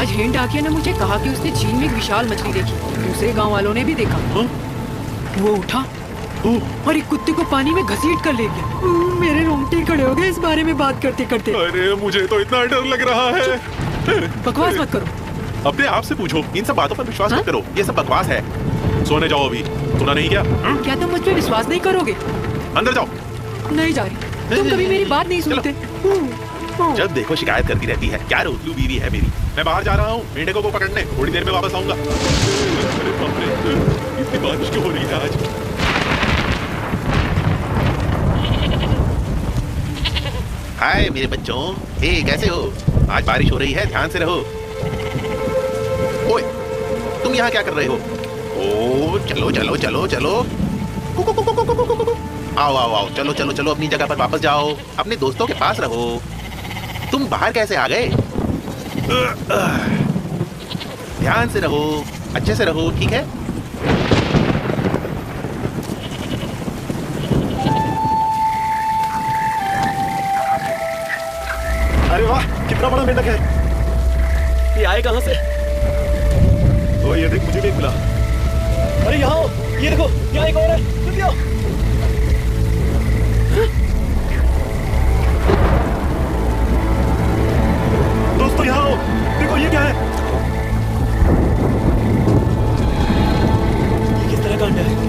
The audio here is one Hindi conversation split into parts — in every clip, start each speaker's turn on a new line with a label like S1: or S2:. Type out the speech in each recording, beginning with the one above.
S1: आज हेंड डाकिया ने मुझे कहा कि उसने झील में एक विशाल मछली देखी। दूसरे गांव वालों ने भी देखा। वो उठा और एक कुत्ते को पानी में घसीट कर ले गया। मेरे रोंगटे खड़े हो गए इस बारे में बात करते करते।
S2: अरे मुझे तो इतना डर लग रहा है।
S1: बकवास मत करो,
S2: अपने आप से पूछो, इन सब बातों पर विश्वास मत करो, ये सब बकवास है। सोने जाओ अभी, सुना नहीं क्या?
S1: क्या तुम मुझ पे विश्वास नहीं करोगे?
S2: अंदर जाओ।
S1: नहीं जा रही, तुम कभी मेरी बात नहीं सुनते।
S2: जब देखो शिकायत करती रहती है। क्या रोतलू बीवी है मेरी। मैं बाहर जा रहा हूँ मेंढकों को पकड़ने, थोड़ी देर में वापस आऊंगा। अरे बाप रे, इतनी बारिश क्यों हो रही है आज? हाय मेरे बच्चों, हे कैसे हो? आज बारिश हो रही है, ध्यान से रहो। ओए, तुम यहाँ क्या कर रहे हो? ओ चलो चलो चलो चलो, आओ आओ आओ, चलो चलो चलो, अपनी जगह पर वापस जाओ, अपने दोस्तों के पास रहो। तुम बाहर कैसे आ गए? ध्यान से रहो, अच्छे से रहो, ठीक है?
S3: अरे वाह, कितना बड़ा मेंढक है। ये आए कहां से? ओ ये देख, मुझे भी एक मिला। अरे यहाँ हो, ये देखो, यहाँ एक और है, जल्दी आओ। दोस्तों यहाँ आओ, देखो ये क्या है? ये किस तरह का अंडा है?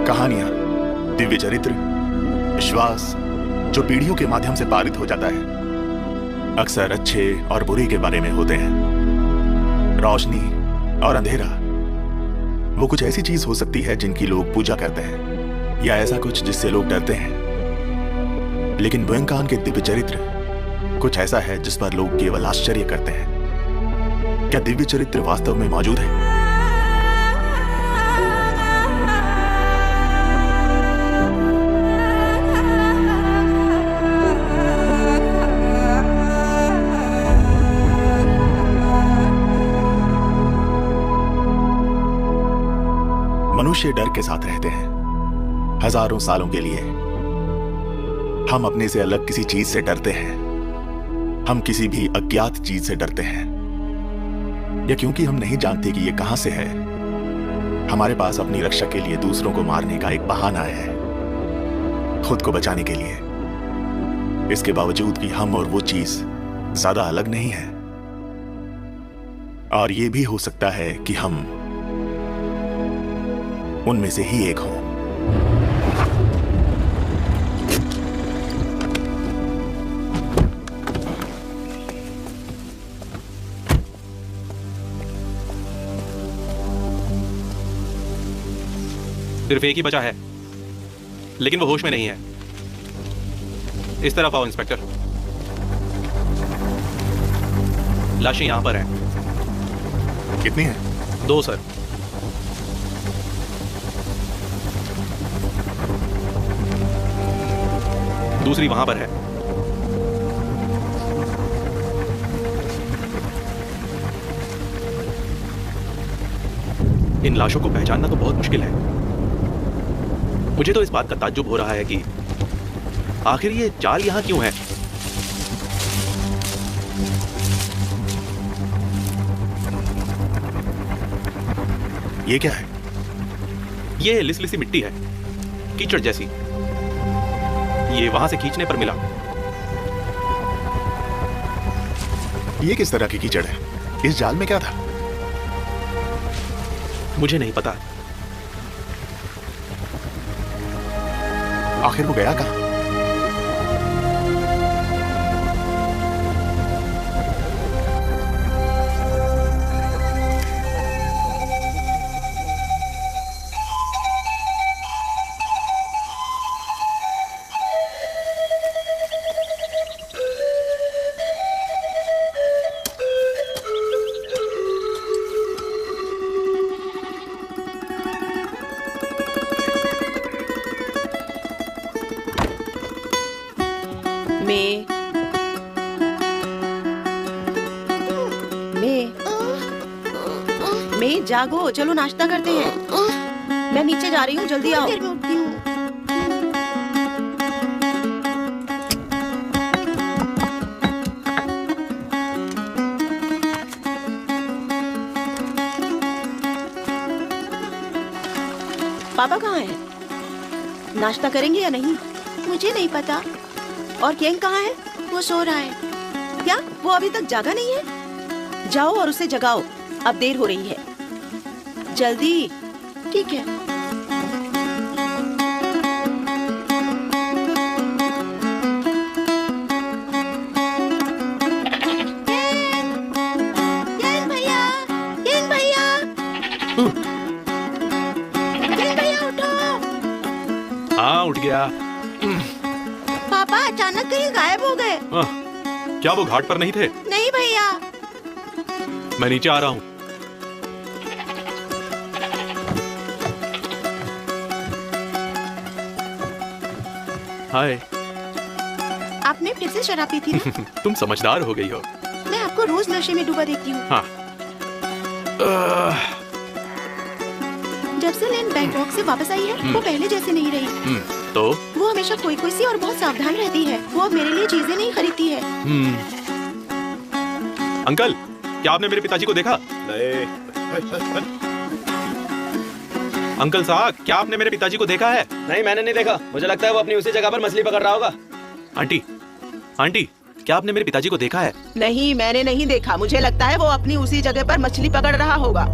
S4: कहानियां, दिव्य चरित्र, विश्वास जो पीढ़ियों के माध्यम से पारित हो जाता है, अक्सर अच्छे और बुरे के बारे में होते हैं। रोशनी और अंधेरा, वो कुछ ऐसी चीज हो सकती है जिनकी लोग पूजा करते हैं, या ऐसा कुछ जिससे लोग डरते हैं। लेकिन बुएंकान के दिव्य चरित्र कुछ ऐसा है जिस पर लोग केवल आश्चर्य करते हैं। क्या दिव्य चरित्र वास्तव में मौजूद है? मनुष्य डर के साथ रहते हैं हजारों सालों के लिए। हम अपने से अलग किसी चीज से डरते हैं, हम किसी भी अज्ञात चीज से डरते हैं, या क्योंकि हम नहीं जानते कि ये कहां से है। हमारे पास अपनी रक्षा के लिए दूसरों को मारने का एक बहाना है, खुद को बचाने के लिए। इसके बावजूद कि हम और वो चीज ज्यादा अलग नहीं है, और ये भी हो सकता है कि हम उनमें से ही एक हों।
S5: सिर्फ एक ही बचा है, लेकिन वो होश में नहीं है। इस तरफ आओ इंस्पेक्टर। लाशें यहां पर हैं।
S4: कितनी है?
S5: 2 सर। दूसरी वहां पर है। इन लाशों को पहचानना तो बहुत मुश्किल है। मुझे तो इस बात का ताज्जुब हो रहा है कि आखिर ये चाल यहां क्यों है।
S4: ये क्या है?
S5: ये लिसलिसी मिट्टी है, कीचड़ जैसी। ये वहां से खींचने पर मिला।
S4: ये किस तरह की कीचड़ है? इस जाल में क्या था?
S5: मुझे नहीं पता।
S4: आखिर वो गया कहां?
S6: जागो, चलो नाश्ता करते हैं। मैं नीचे जा रही हूँ, जल्दी आओ। पापा कहाँ हैं? नाश्ता करेंगे या नहीं? मुझे नहीं पता। और केंग कहाँ है? वो सो रहा है। क्या वो अभी तक जागा नहीं है? जाओ और उसे जगाओ, अब देर हो रही है। जल्दी। ठीक है। केंग भैया, केंग भैया, केंग भैया उठो।
S5: हाँ, उठ गया।
S6: पापा अचानक कहीं गायब हो गए।
S5: क्या वो घाट पर नहीं थे?
S6: नहीं भैया।
S5: मैं नीचे आ रहा हूँ। हाय।
S6: आपने फिर से शराब पी थी ना?
S5: तुम समझदार हो गई हो।
S6: मैं आपको रोज नशे में डूबा देखती हूँ।
S5: हाँ।
S6: जब से लेन बैंकॉक से वापस आई है, वो पहले जैसे नहीं रही।
S5: तो?
S6: वो हमेशा कोई सी और बहुत सावधान रहती है। वो अब मेरे लिए चीजें नहीं खरीदती है।
S5: अंकल, क्या आपने मेरे पिताजी को देखा?
S3: नहीं।
S5: अंकल साहब, क्या आपने मेरे पिताजी को देखा है?
S3: नहीं, मैंने नहीं देखा। मुझे लगता है वो अपनी उसी जगह पर मछली पकड़ रहा होगा।
S5: आंटी, आंटी, क्या आपने मेरे पिताजी को देखा है?
S6: नहीं, मैंने नहीं देखा। मुझे लगता है वो अपनी उसी जगह पर मछली पकड़ रहा होगा।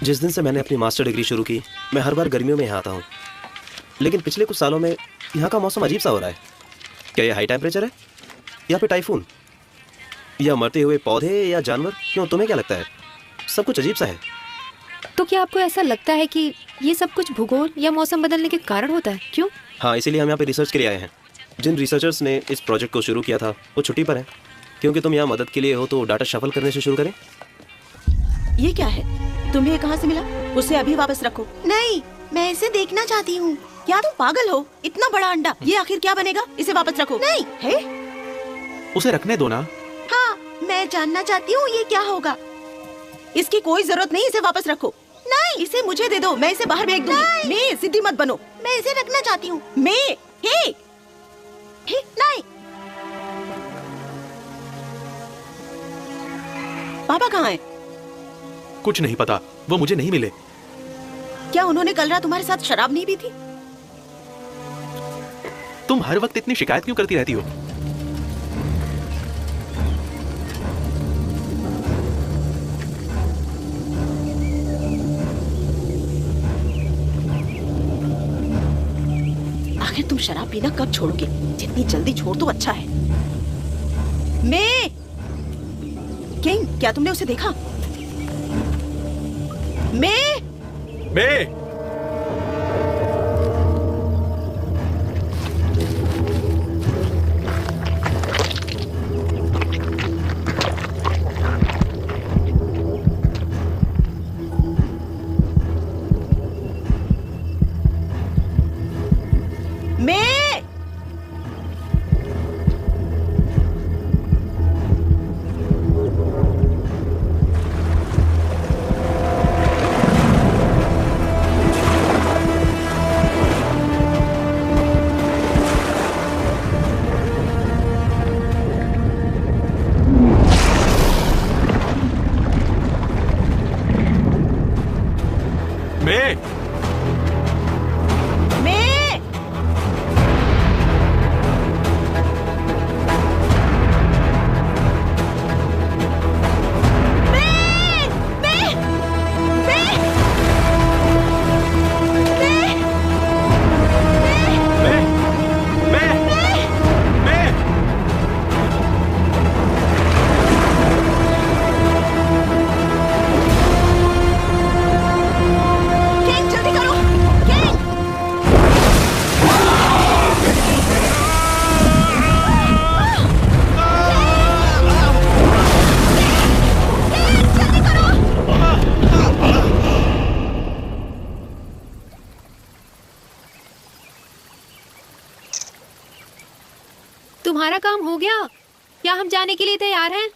S3: जिस दिन से मैंने अपनी मास्टर डिग्री शुरू की, मैं हर बार गर्मियों में यहाँ आता हूँ। लेकिन पिछले कुछ सालों में यहाँ का मौसम अजीब सा हो रहा है। क्या ये हाई टेम्परेचर है या फिर टाइफून या मरते हुए पौधे या जानवर? क्यों, तुम्हें क्या लगता है? सब कुछ अजीब सा है।
S7: तो क्या आपको ऐसा लगता है कि ये सब कुछ भूगोल या मौसम बदलने के कारण होता है? क्यों?
S3: हाँ, इसीलिए हम यहाँ पे रिसर्च के लिए आए हैं। जिन रिसर्चर्स ने इस प्रोजेक्ट को शुरू किया था वो छुट्टी पर हैं। क्योंकि तुम यहाँ मदद के लिए हो तो डाटा शफल करने से शुरू करें।
S6: ये क्या है? तुम्हें कहाँ से मिला? उसे अभी वापस रखो। नहीं, मैं इसे देखना चाहती हूँ। क्या तुम पागल हो? इतना बड़ा अंडा, ये आखिर क्या बनेगा? इसे वापस रखो। नहीं है,
S5: उसे रखने दो ना।
S6: हाँ, मैं जानना चाहती हूँ ये क्या होगा। इसकी कोई जरूरत नहीं, इसे वापस रखो। नहीं, इसे मुझे दे दो, मैं इसे बाहर फेंक दूंगी। मैं सिद्धि मत बनो, मैं इसे रखना चाहती हूँ। मैं नहीं। पापा कहाँ हैं?
S5: कुछ नहीं पता, वो मुझे नहीं मिले।
S6: क्या उन्होंने कल रात तुम्हारे साथ शराब नहीं पी थी?
S5: तुम हर वक्त इतनी शिकायत क्यों करती रहती हो?
S6: आखिर तुम शराब पीना कब छोड़ोगे? जितनी जल्दी छोड़ तो अच्छा है। किंग, क्या तुमने उसे देखा? मैं
S7: तुम्हारा काम हो गया? क्या हम जाने के लिए तैयार हैं?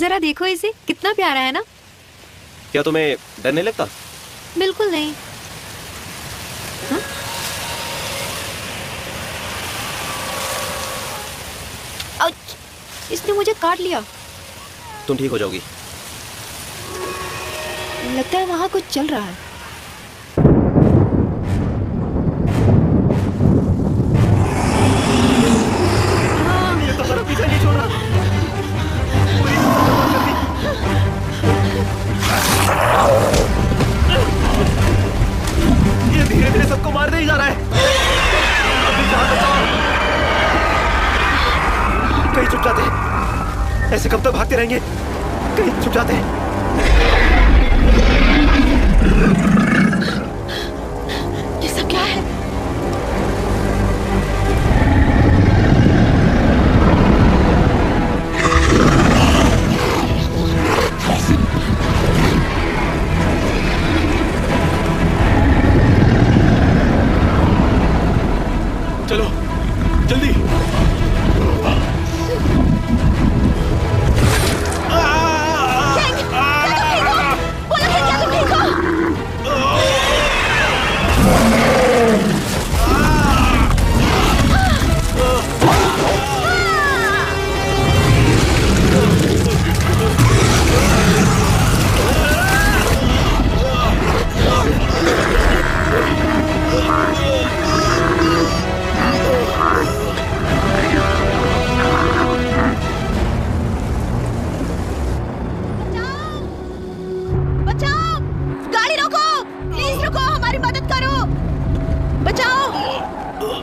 S7: जरा देखो इसे, कितना प्यारा है ना?
S3: क्या तुम्हें डर नहीं लगता?
S7: बिल्कुल नहीं। हाँ? आउच! इसने मुझे काट लिया।
S3: तुम ठीक हो जाओगी।
S7: लगता है वहां कुछ चल रहा है।
S3: ये तो हमारा पीछा नहीं छोड़ रहा। ये धीरे धीरे सबको मारने ही जा रहा है। अभी जान बचाओ। कहीं छुप जाते। ऐसे कब तक भागते रहेंगे? कहीं छुप जाते।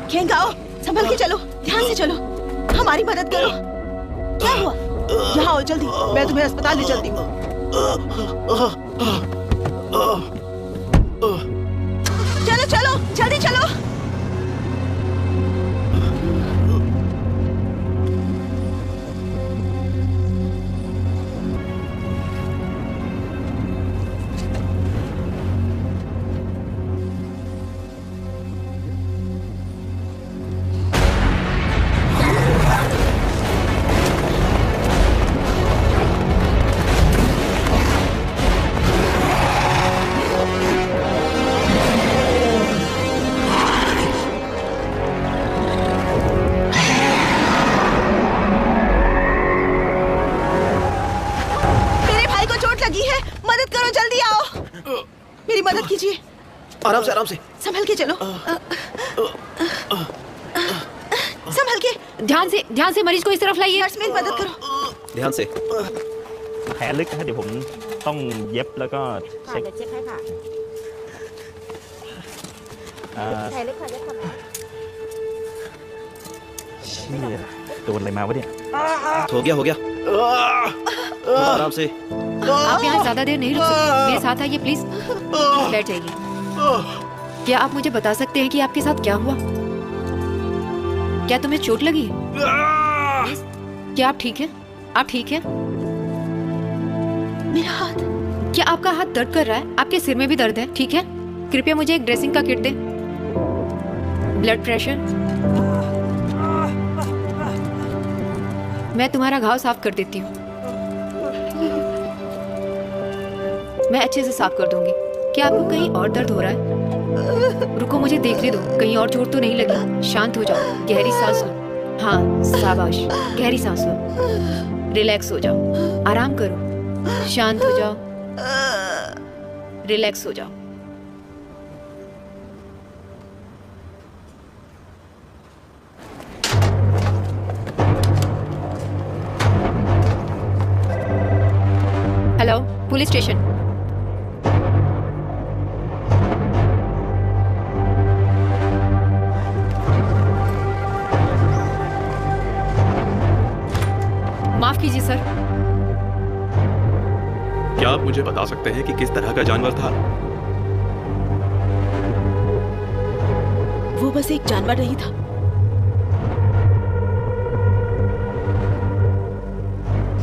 S6: खेंग आओ, संभल के चलो, ध्यान से चलो, हमारी मदद करो। क्या हुआ? यहाँ आओ जल्दी, मैं तुम्हें अस्पताल ले चलती हूँ। चलो चलो, जल्दी चलो। मदद कीजिए।
S3: आराम से, आराम से।
S6: संभल के चलो। संभल के।
S7: ध्यान से मरीज को इस तरफ लाइए।
S6: नर्स मेरी मदद करो।
S3: ध्यान से।
S8: แผลลึกนะเดี๋ยวผมต้องเย็บแล้วก็เช็ค
S9: เดี๋ยวเช็คให้ค่ะ แผลลึกค่ะเย็บก่อนนะ
S8: เชี่ยโดนอะไรมาวะเนี่ย
S3: हो गया, हो गया। आराम से।
S7: आप यहाँ ज्यादा देर नहीं रुक सकते, मेरे साथ आइए प्लीज। बैठ जाइए। क्या आप मुझे बता सकते हैं कि आपके साथ क्या हुआ? क्या तुम्हें चोट लगी है? क्या आप ठीक हैं? आप ठीक हैं?
S6: मेरा हाथ।
S7: क्या आपका हाथ दर्द कर रहा है? आपके सिर में भी दर्द है? ठीक है, कृपया मुझे एक ड्रेसिंग का किट दें। Blood pressure. मैं तुम्हारा घाव साफ कर देती हूँ। मैं अच्छे से साफ कर दूंगी। क्या आपको कहीं और दर्द हो रहा है? रुको, मुझे देखने दो, कहीं और चोट तो नहीं लगी। शांत हो जाओ, गहरी सांस लो। हाँ, शाबाश, गहरी सांस लो। रिलैक्स हो जाओ, आराम करो, शांत हो जाओ, रिलैक्स हो जाओ। Hello, police station. माफ कीजिए सर।
S5: क्या आप मुझे बता सकते हैं कि किस तरह का जानवर था?
S6: वो बस एक जानवर नहीं था,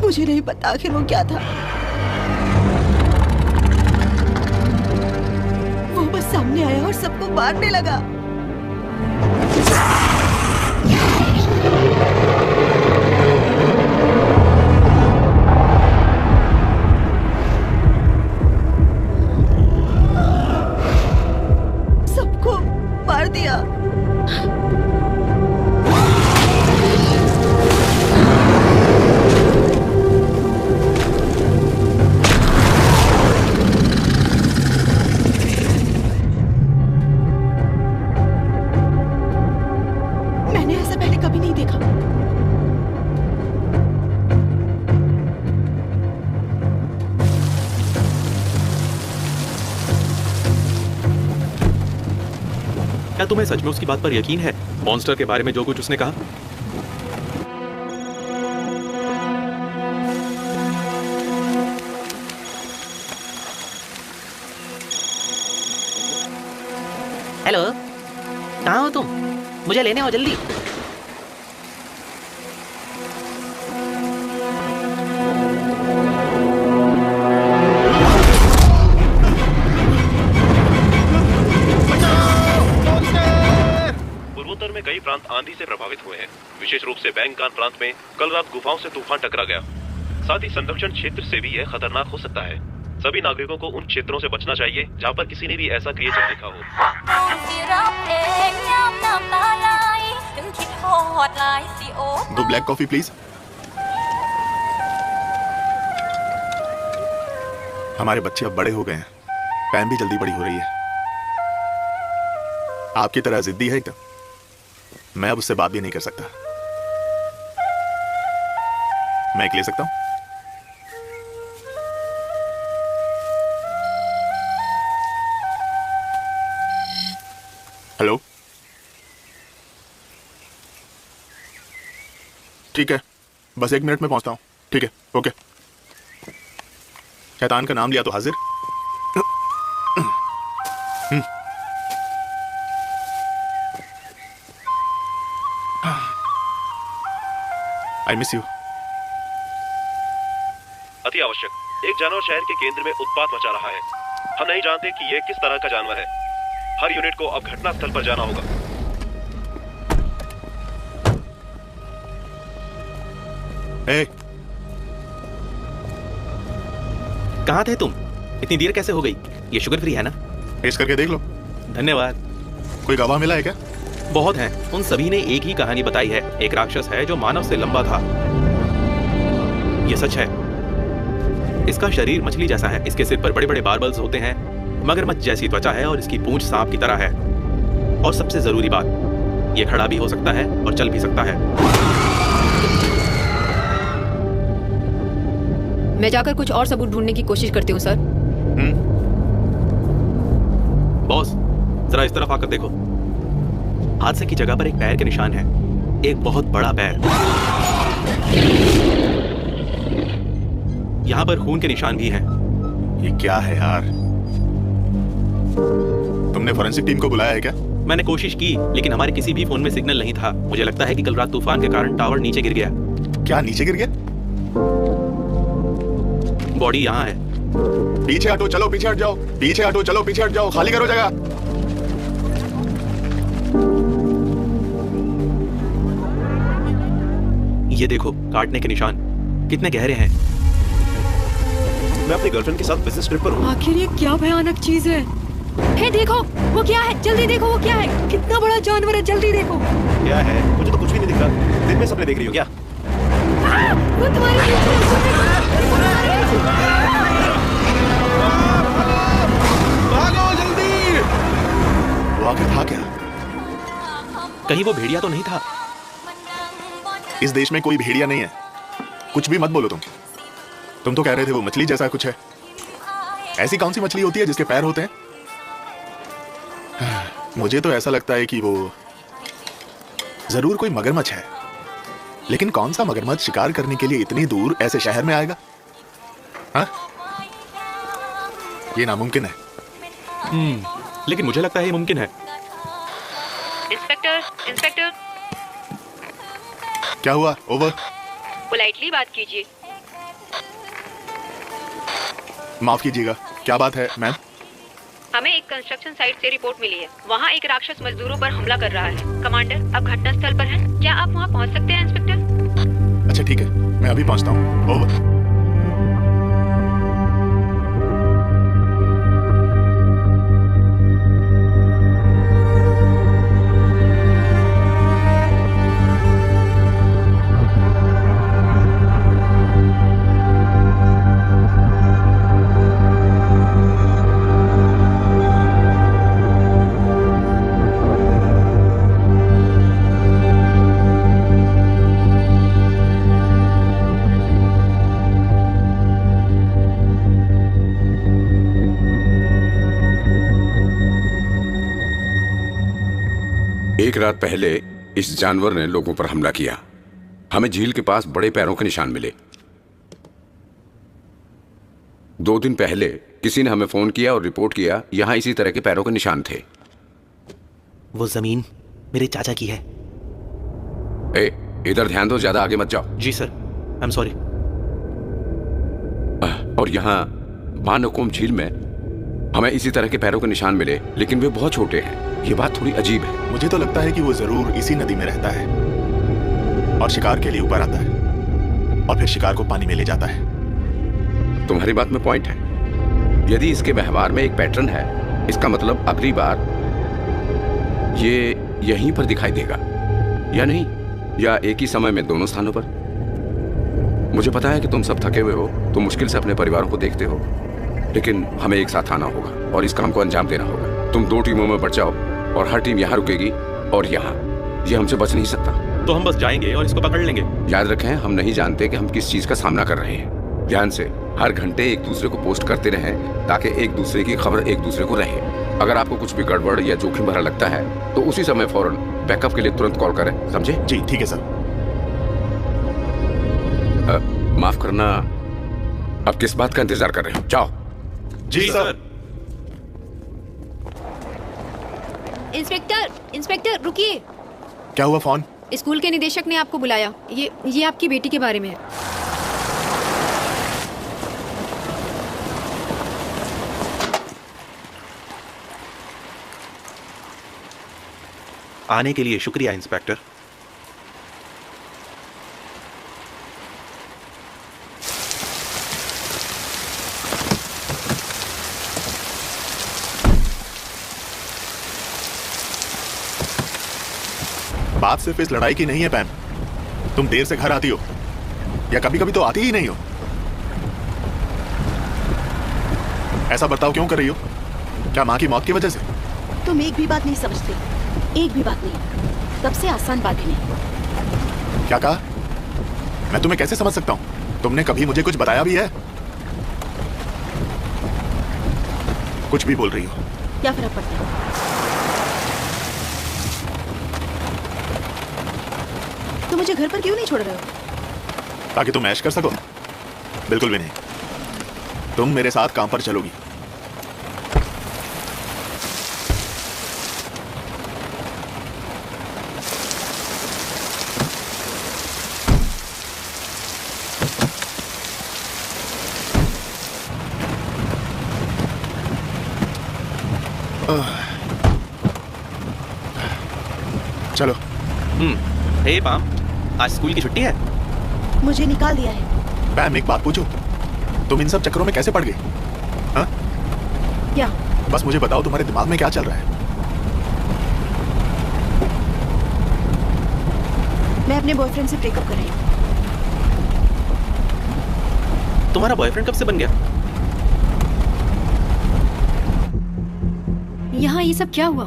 S6: मुझे नहीं पता आखिर वो क्या था। वो बस सामने आया और सबको मारने लगा। सबको मार दिया। मैंने ऐसा पहले कभी नहीं देखा।
S5: क्या तुम्हें सच में उसकी बात पर यकीन है? मॉन्स्टर के बारे में जो कुछ उसने कहा?
S10: हेलो, कहाँ हो तुम? मुझे लेने आओ जल्दी।
S5: पूर्वोत्तर में कई प्रांत आंधी से प्रभावित हुए हैं। विशेष रूप से बैंगकान प्रांत में कल रात गुफाओं से तूफान टकरा गया। साथ ही संरक्षण क्षेत्र से भी यह खतरनाक हो सकता है। सभी नागरिकों को उन क्षेत्रों से बचना चाहिए जहां पर किसी ने भी ऐसा क्रिएचर देखा हो।
S4: दो ब्लैक कॉफी प्लीज। हमारे बच्चे अब बड़े हो गए हैं, पैम भी जल्दी बड़ी हो रही है। आपकी तरह जिद्दी है एकदम। मैं अब उससे बात भी नहीं कर सकता। मैं एक ले सकता हूं? हेलो, ठीक है, बस 1 मिनट में पहुंचता हूँ। ठीक है, ओके। शैतान का नाम लिया तो हाजिर। I miss you.
S5: अति आवश्यक, एक जानवर शहर के केंद्र में उत्पात मचा रहा है। हम नहीं जानते कि यह किस तरह का जानवर है। हर यूनिट को अब घटना स्थल पर जाना होगा।
S2: कहाँ थे तुम? इतनी देर कैसे हो गई? ये शुगर फ्री है ना?
S4: टेस्ट करके देख लो।
S2: धन्यवाद।
S4: कोई गवाह मिला है क्या?
S2: बहुत हैं। उन सभी ने एक ही कहानी बताई है। एक राक्षस है जो मानव से लंबा था। ये सच है। इसका शरीर मछली जैसा है। इसके सिर पर बड़े बड़े बार्बल्स होते हैं। मगरमच्छ जैसी त्वचा है और इसकी पूंछ सांप की तरह है। और सबसे जरूरी बात, ये खड़ा भी हो सकता है और चल भी सकता है।
S7: मैं जाकर कुछ और सबूत ढूंढने की कोशिश करती हूँ सर।
S2: बॉस, जरा इस तरफ आकर देखो। हादसे की जगह पर एक पैर के निशान है। एक बहुत बड़ा पैर। यहाँ पर खून के निशान भी हैं।
S4: ये क्या है यार? तुमने फोरेंसिक टीम को बुलाया है क्या?
S2: मैंने कोशिश की, लेकिन हमारे किसी भी फोन में सिग्नल नहीं था। मुझे लगता है कि कल रात तूफान के कारण टावर नीचे गिर गया।
S4: क्या नीचे गिर गया?
S2: बॉडी यहाँ है।
S4: पीछे हटो, चलो पीछे हट जाओ। पीछे हटो, चलो पीछे हट जाओ। खाली करो जगह।
S2: ये देखो, काटने के निशान कितने गहरे हैं।
S3: मैं अपनी गर्लफ्रेंड के साथ बिजनेस ट्रिप पर हूँ।
S1: आखिर ये क्या भयानक चीज है?
S7: हे देखो, वो क्या है? जल्दी देखो, वो क्या है?
S1: कितना बड़ा जानवर है, जल्दी देखो।
S3: क्या है? मुझे तो कुछ भी नहीं दिख रहा। दिन में सपने देख रही हो क्या?
S7: वो तुम्हारे
S2: भागो जल्दी।
S4: वो आखिर था क्या?
S2: कहीं वो भेड़िया तो नहीं था?
S4: इस देश में कोई भेड़िया नहीं है। कुछ भी मत बोलो तुम तो कह रहे थे वो मछली जैसा कुछ है। ऐसी कौन सी मछली होती है जिसके पैर होते हैं? मुझे तो ऐसा लगता है कि वो जरूर कोई मगरमच्छ है। लेकिन कौन सा मगरमच्छ शिकार करने के लिए इतनी दूर ऐसे शहर में आएगा? हाँ? ये नामुमकिन है।
S2: लेकिन मुझे लगता है ये मुमकिन है।
S7: Inspector, inspector.
S4: क्या हुआ? ओवर।
S7: पोलाइटली बात कीजिए।
S4: माफ कीजिएगा, क्या बात है मैम?
S7: हमें एक कंस्ट्रक्शन साइट से रिपोर्ट मिली है। वहाँ एक राक्षस मजदूरों पर हमला कर रहा है। कमांडर, अब घटना स्थल पर हैं। क्या आप वहाँ पहुँच सकते हैं इंस्पेक्टर?
S4: अच्छा ठीक है, मैं अभी पहुँचता हूँ। ओवर।
S11: एक रात पहले इस जानवर ने लोगों पर हमला किया। हमें झील के पास बड़े पैरों के निशान मिले। 2 दिन पहले किसी ने हमें फोन किया और रिपोर्ट किया यहां इसी तरह के पैरों के निशान थे।
S2: वो जमीन मेरे चाचा की है।
S11: इधर ध्यान दो, ज्यादा आगे मत जाओ।
S2: जी सर, आई एम सॉरी।
S11: और यहाँ बानकोम झील में हमें इसी तरह के पैरों के निशान मिले, लेकिन वे बहुत छोटे हैं। ये बात थोड़ी अजीब है।
S4: मुझे तो लगता है कि वो जरूर इसी नदी में रहता है और शिकार के लिए ऊपर आता है और फिर शिकार को पानी में ले जाता है।
S11: तुम्हारी बात में पॉइंट है। यदि इसके व्यवहार में एक पैटर्न है, इसका मतलब अगली बार ये यहीं पर दिखाई देगा या नहीं, या एक ही समय में दोनों स्थानों पर। मुझे पता है कि तुम सब थके हुए हो, तुम मुश्किल से अपने परिवारों को देखते हो, लेकिन हमें एक साथ आना होगा और इस काम को अंजाम देना होगा। तुम 2 टीमों में बढ़ जाओ और हर टीम यहाँ रुकेगी और यहाँ। ये हमसे बच नहीं सकता।
S2: तो हम बस जाएंगे और इसको पकड़ लेंगे।
S11: याद रखें, हम नहीं जानते कि हम किस चीज का सामना कर रहे हैं। ध्यान से हर घंटे एक दूसरे को पोस्ट करते रहें ताकि एक दूसरे की खबर एक दूसरे को रहे। अगर आपको कुछ भी गड़बड़ या जोखिम भरा लगता है तो उसी समय फौरन बैकअप के लिए तुरंत कॉल करें, समझे?
S4: जी ठीक है सर।
S11: माफ करना, अब किस बात का इंतजार कर रहे हो? जाओ।
S4: जी सर।
S7: इंस्पेक्टर रुकिए।
S4: क्या हुआ? फोन?
S7: स्कूल के निदेशक ने आपको बुलाया। ये आपकी बेटी के बारे में है।
S2: आने के लिए शुक्रिया इंस्पेक्टर।
S4: बात सिर्फ इस लड़ाई की नहीं है पैम। तुम देर से घर आती हो या कभी कभी तो आती ही नहीं हो। ऐसा बर्ताव क्यों कर रही हो? क्या माँ की मौत की वजह से?
S6: तुम एक भी बात नहीं समझते, एक भी बात नहीं। सबसे आसान बात ही नहीं।
S4: क्या कहा? मैं तुम्हें कैसे समझ सकता हूँ? तुमने कभी मुझे कुछ बताया भी है? कुछ भी बोल रही हो।
S6: क्या फर्क पड़ता है? तुम मुझे घर पर क्यों नहीं छोड़ रहे हो?
S4: ताकि तुम ऐश कर सको? बिल्कुल भी नहीं। तुम मेरे साथ काम पर चलोगी। चलो।
S2: हे पाम, आज स्कूल की छुट्टी है?
S6: मुझे निकाल दिया है।
S4: पैम, एक बात पूछो, तुम इन सब चक्करों में कैसे पड़ गई? हाँ?
S6: क्या?
S4: बस मुझे बताओ, तुम्हारे दिमाग में क्या चल रहा है?
S6: मैं अपने बॉयफ्रेंड से ब्रेकअप कर रही हूँ।
S2: तुम्हारा बॉयफ्रेंड कब से बन गया?
S7: यहाँ ये सब क्या हुआ?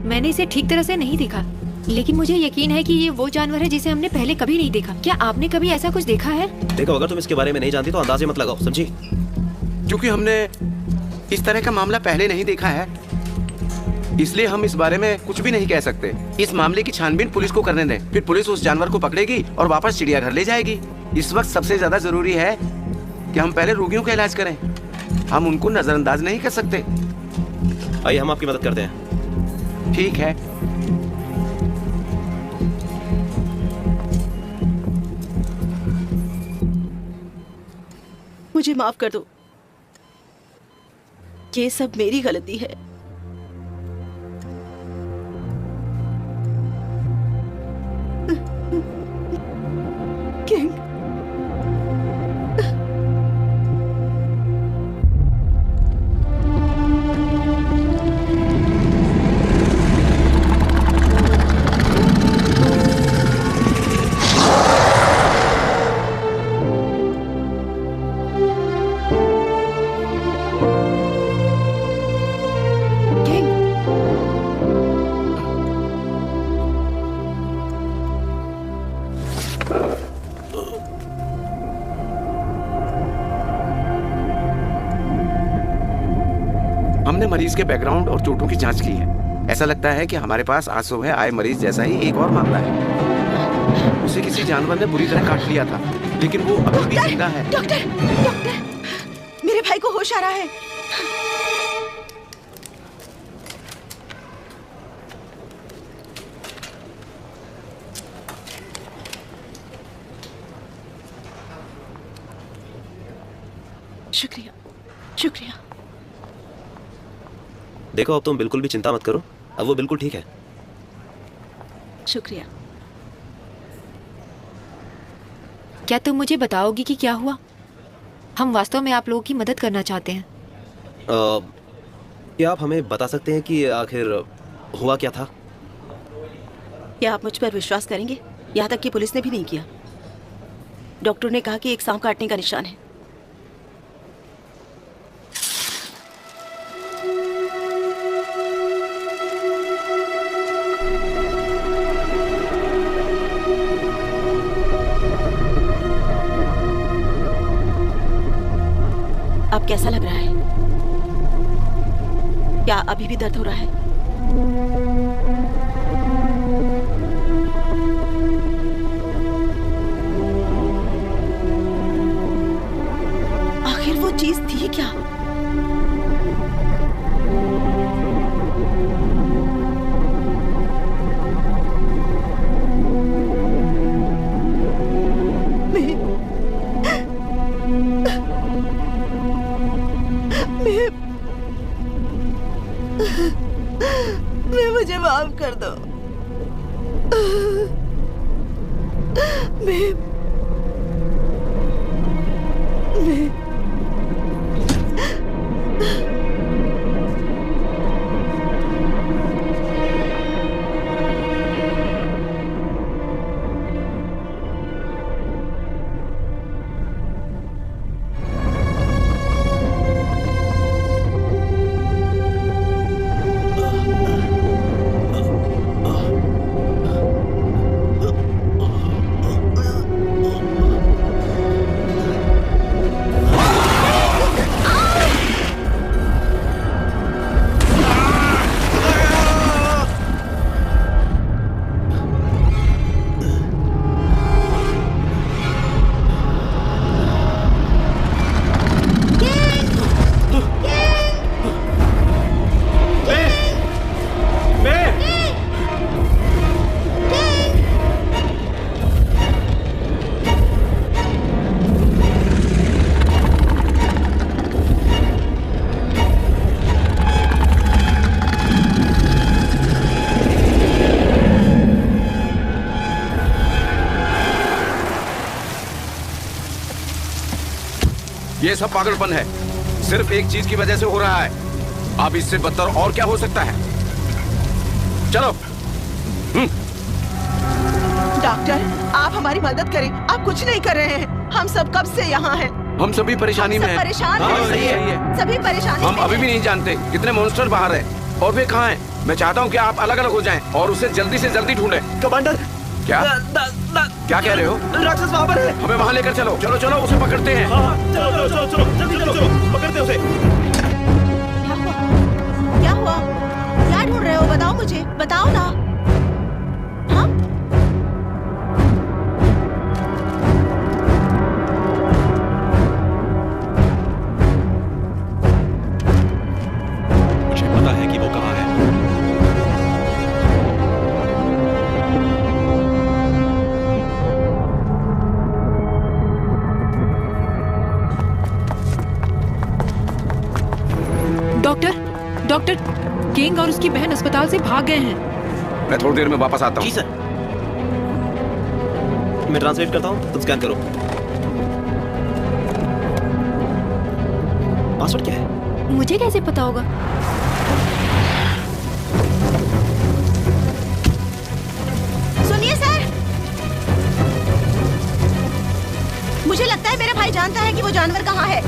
S7: मैंने इसे ठीक तरह से नहीं देखा, लेकिन मुझे यकीन है कि ये वो जानवर है जिसे हमने पहले कभी नहीं देखा। क्या आपने कभी ऐसा कुछ देखा है?
S3: देखो, अगर तुम इसके बारे में नहीं जानती तो अंदाजे मत लगाओ, समझी?
S11: क्योंकि हमने इस तरह का मामला पहले नहीं देखा है, इसलिए हम इस बारे में कुछ भी नहीं कह सकते। इस मामले की छानबीन पुलिस को करने दें, फिर पुलिस उस जानवर को पकड़ेगी और वापस चिड़ियाघर ले जाएगी। इस वक्त सबसे ज्यादा जरूरी है कि हम पहले रोगियों का इलाज करें। हम उनको नजरअंदाज नहीं कर सकते।
S3: आइए, हम आपकी मदद करते हैं।
S11: ठीक है।
S6: मुझे माफ कर दो, ये सब मेरी गलती है। किंग,
S11: हमने मरीज के बैकग्राउंड और चोटों की जांच की है। ऐसा लगता है कि हमारे पास आज सुबह आए मरीज जैसा ही एक और मामला है। उसे किसी जानवर ने बुरी तरह काट लिया था, लेकिन वो अभी भी जिंदा है।
S6: डॉक्टर, मेरे भाई को होश आ रहा है। शुक्रिया, शुक्रिया।
S3: देखो, अब तुम बिल्कुल भी चिंता मत करो, अब वो बिल्कुल ठीक है।
S6: शुक्रिया।
S7: क्या तुम मुझे बताओगी कि क्या हुआ? हम वास्तव में आप लोगों की मदद करना चाहते हैं।
S3: क्या आप हमें बता सकते हैं कि आखिर हुआ क्या था?
S6: क्या आप मुझ पर विश्वास करेंगे? यहाँ तक कि पुलिस ने भी नहीं किया। डॉक्टर ने कहा कि एक सांप काटने का निशान है। अब कैसा लग रहा है? क्या अभी भी दर्द हो रहा है? चीज थी क्या? मैं मुझे माफ कर दो। मैं
S11: ये सब पागलपन है, सिर्फ एक चीज की वजह से हो रहा है। अब इससे बदतर और क्या हो सकता है? चलो।
S6: डॉक्टर, आप हमारी मदद करें। आप कुछ नहीं कर रहे हैं। हम सब कब से यहाँ हैं।
S11: हम सभी परेशानी में हैं।
S6: परेशान हैं।
S11: सही है।
S6: सभी परेशानी
S11: हम अभी भी नहीं जानते कितने मॉन्स्टर बाहर हैं और वे कहाँ हैं। मैं चाहता हूँ कि आप अलग अलग हो जाएं और उसे जल्दी से जल्दी ढूंढें।
S3: कमांडर,
S11: क्या क्या कह रहे हो?
S3: राक्षस वहाँ पर है।
S11: हमें वहाँ लेकर चलो। चलो चलो, उसे पकड़ते हैं।
S3: चलो चलो चलो, जल्दी चलो, पकड़ते उसे।
S6: क्या हुआ? क्या ढूंढ रहे हो? बताओ मुझे, बताओ ना। हाँ?
S2: मुझे पता है कि वो कहाँ है।
S1: डॉक्टर, किंग और उसकी बहन अस्पताल से भाग गए हैं।
S11: मैं थोड़ी देर में वापस आता हूँ।
S3: जी सर। मैं ट्रांसलेट करता हूँ, तुम स्कैन करो। पासवर्ड क्या है?
S7: मुझे कैसे पता होगा?
S6: सुनिए सर, मुझे लगता है मेरा भाई जानता है कि वो जानवर कहाँ है।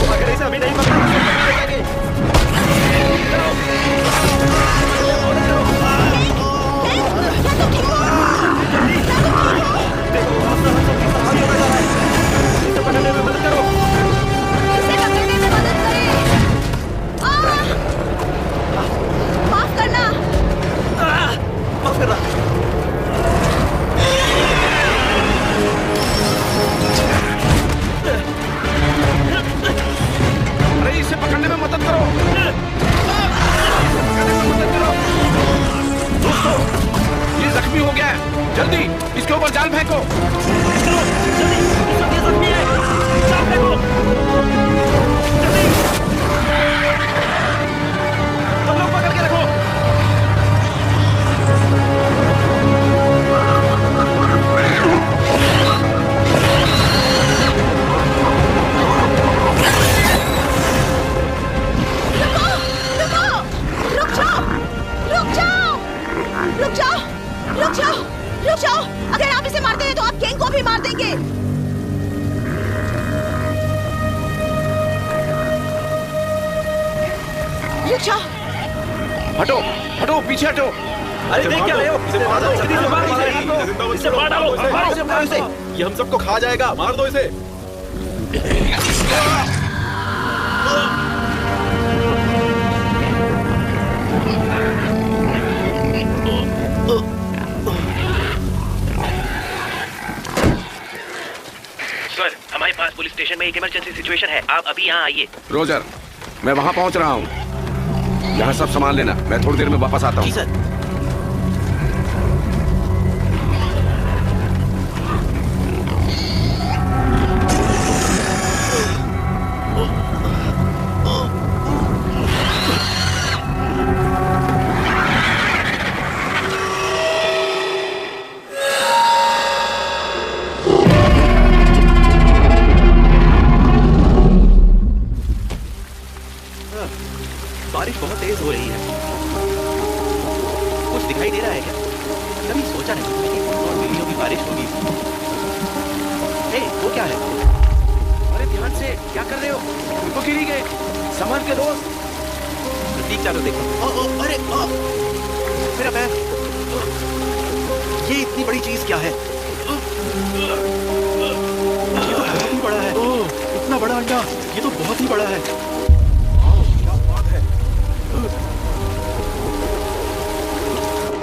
S3: अगर इसे अभी नहीं पकड़ा तो
S11: जल्दी इसके ऊपर जाल फेंको।
S6: रुक जाओ, अगर आप इसे मारते हैं तो आप केंग को भी मार देंगे। रुक जाओ।
S11: हटो हटो, पीछे हटो।
S3: अरे देख क्या रहे हो? इसे मार दो, इसे मार डालो, मारो इसे। ये हम सबको खा जाएगा, मार दो इसे।
S10: सर, हमारे पास पुलिस स्टेशन में एक इमरजेंसी सिचुएशन है, आप अभी यहाँ आइए।
S11: रोजर, मैं वहाँ पहुँच रहा हूँ। यहाँ सब सामान लेना, मैं थोड़ी देर में वापस आता हूँ।
S10: जी सर।
S2: बारिश बहुत तेज हो रही है। कुछ दिखाई दे रहा है क्या? कभी सोचा नहीं कि और बिल्लियों की बारिश होगी। वो क्या है?
S11: अरे ध्यान से, क्या कर रहे हो? उनको गिरी गए, संभाल के दोस्त।
S2: ठीक, चलो देखो। अरे मेरा पैर। ये इतनी बड़ी चीज क्या है? ये तो बहुत ही बड़ा है। इतना बड़ा अंडा, ये तो बहुत ही बड़ा है।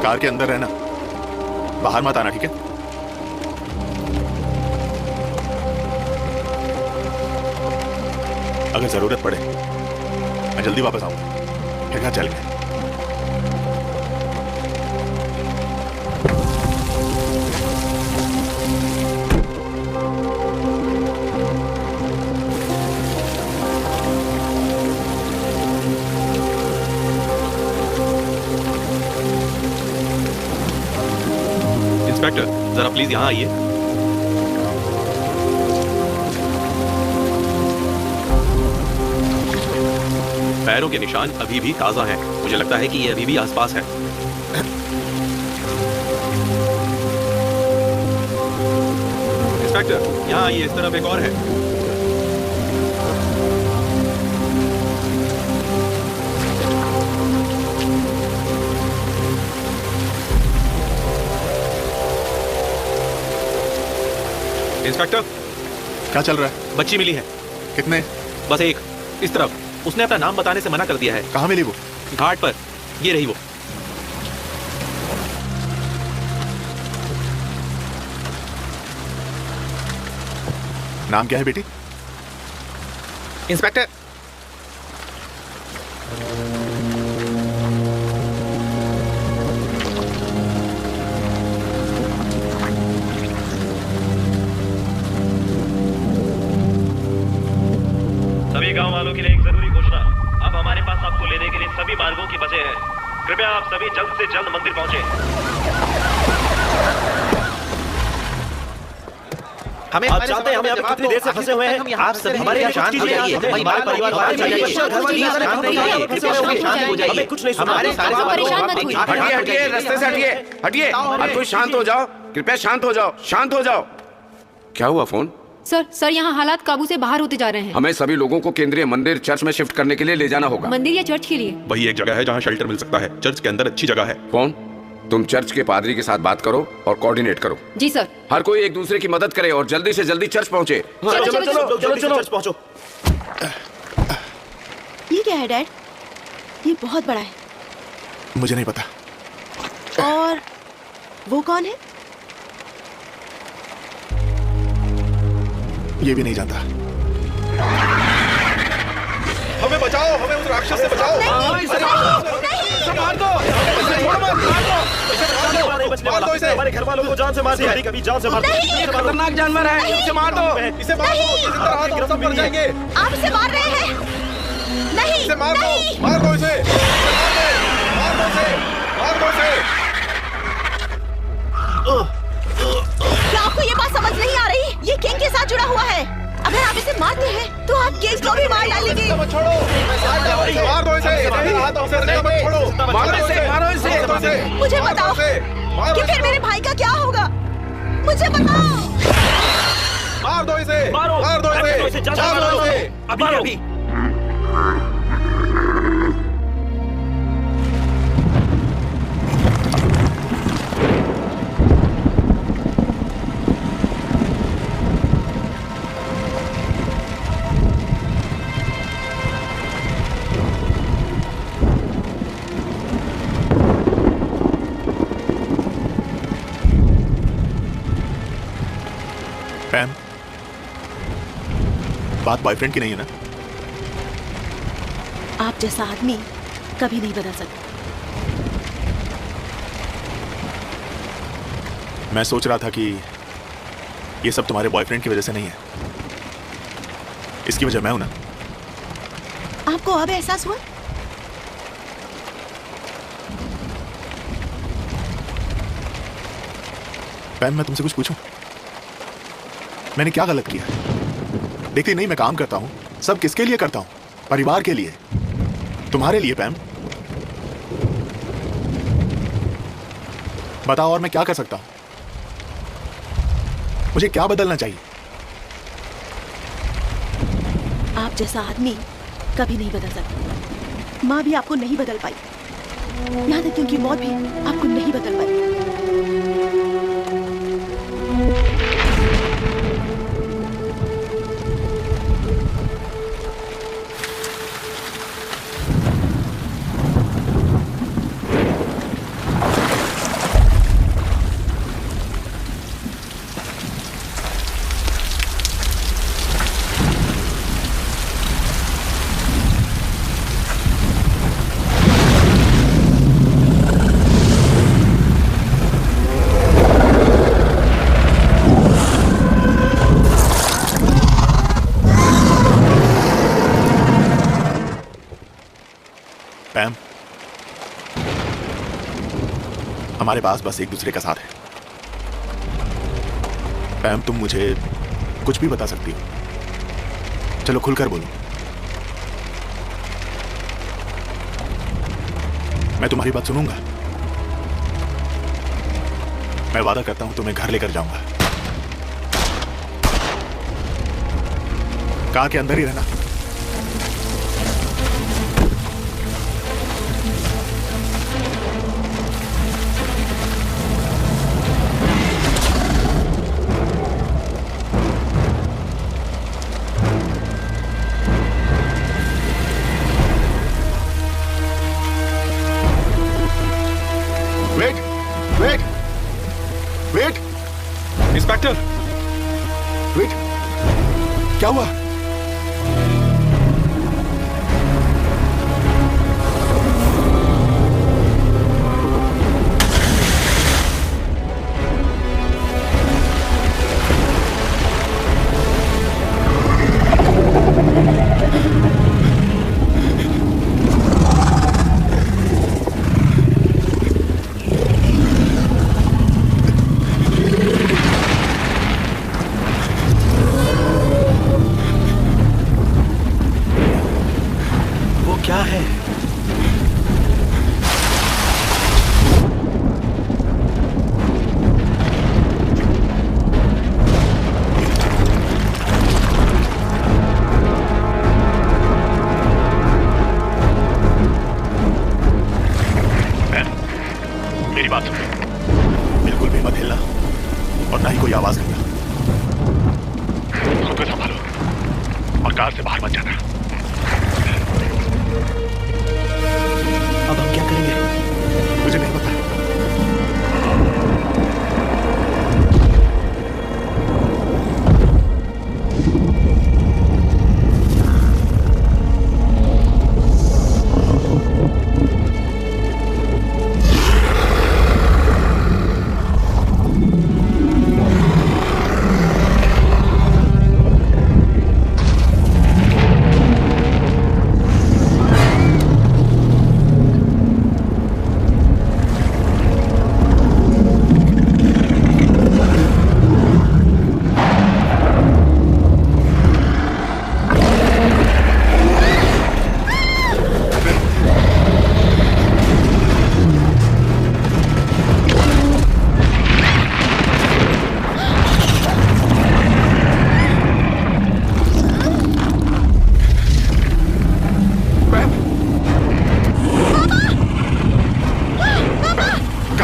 S4: कार के अंदर रहना, बाहर मत आना, ठीक है? अगर जरूरत पड़े मैं जल्दी वापस आऊंगा। क्या चल गया?
S2: इंस्पेक्टर, जरा प्लीज यहाँ आइए। पैरों के निशान अभी भी ताजा हैं। मुझे लगता है कि ये अभी भी आसपास है। इंस्पेक्टर, यहाँ आइए, इस तरफ एक और है। इंस्पेक्टर,
S4: क्या चल रहा है?
S2: बच्ची मिली है।
S4: कितने?
S2: बस एक, इस तरफ। उसने अपना नाम बताने से मना कर दिया है।
S4: कहाँ मिली वो?
S2: घाट पर। ये रही वो।
S4: नाम क्या है बेटी?
S2: इंस्पेक्टर,
S5: सभी गांव वालों के लिए एक जरूरी घोषणा। अब हमारे पास आपको लेने के लिए सभी मार्गों की बसें हैं। कृपया आप सभी जल्द से जल्द मंदिर पहुंचे।
S10: हमें
S3: आप जानते हैं हम यहाँ पे कितनी देर से फंसे हुए हैं?
S10: आप सभी हमारे यहाँ शांत हो जाइए। हमारे परिवार
S3: हमें कुछ नहीं सुना।
S7: परेशान मत होइए।
S11: हटिए हटिए, रास्ते से हटिए, हटिए। हर कोई शांत हो जाओ, कृपया शांत हो जाओ, शांत हो जाओ। क्या हुआ? फोन?
S7: सर यहाँ हालात काबू से बाहर होते जा रहे हैं।
S11: हमें सभी लोगों को केंद्रीय मंदिर चर्च में शिफ्ट करने के लिए ले जाना होगा।
S7: मंदिर या चर्च के लिए?
S2: वही एक जगह है जहाँ शेल्टर मिल सकता है। चर्च के अंदर अच्छी जगह है।
S11: कौन? तुम चर्च के पादरी के साथ बात करो और कोऑर्डिनेट करो।
S7: जी सर।
S11: हर कोई एक दूसरे की मदद करे और जल्दी से जल्दी चर्च पहुंचे।
S3: चलो चलो चलो चलो चलो पहुंचो।
S6: ये क्या है डैड? ये बहुत बड़ा है।
S4: मुझे नहीं पता।
S6: और वो कौन है?
S4: ये भी नहीं जानता।
S3: हमें बचाओ, हमें उस राक्षस से बचाओ।
S6: नहीं,
S3: मार दो, इसे छोड़ो मत, मार दो, इसे बचा दो। बेचने वाला हमारे घर वालों को जान से मार दिया, कभी जान से मार दिया।
S10: खतरनाक जानवर है, इसे मार दो।
S3: इसे मार दो, सब मर जाएंगे।
S6: आप इसे मार रहे हैं? नहीं,
S3: इसे मार दो, मार दो इसे, मार दो इसे, मार दो इसे।
S6: क्या आपको ये बात समझ नहीं आ रही? ये किंग के साथ जुड़ा हुआ है। अगर आप इसे मारते हैं तो आप किंग को भी मार डालेंगे।
S3: छोड़ो, मार दो इसे, छोड़ो,
S10: मारो इसे।
S6: मुझे बताओ कि फिर मेरे भाई का क्या होगा? मुझे बताओ।
S3: मार दो इसे, मार दो इसे,
S8: अभी।
S4: पैम, बात बॉयफ्रेंड की नहीं है ना?
S6: आप जैसा आदमी कभी नहीं बदल सकता।
S4: मैं सोच रहा था कि ये सब तुम्हारे बॉयफ्रेंड की वजह से नहीं है, इसकी वजह मैं हूं ना।
S6: आपको अब एहसास हुआ?
S4: पैम, मैं तुमसे कुछ पूछूं? मैंने क्या गलत किया? देखती नहीं, मैं काम करता हूं, सब किसके लिए करता हूं? परिवार के लिए, तुम्हारे लिए। पैम बताओ, और मैं क्या कर सकता हूं? मुझे क्या बदलना चाहिए?
S6: आप जैसा आदमी कभी नहीं बदल सकता। माँ भी आपको नहीं बदल पाई, यहाँ तक कि उनकी मौत भी आपको नहीं बदल पाई।
S4: पैम, हमारे पास बस एक दूसरे का साथ है। पैम, तुम मुझे कुछ भी बता सकती हो, चलो खुलकर बोलो। मैं तुम्हारी बात सुनूंगा। मैं वादा करता हूं तुम्हें घर लेकर जाऊंगा। कार के अंदर ही रहना। वेट,
S3: इंस्पेक्टर,
S4: वेट, क्या हुआ?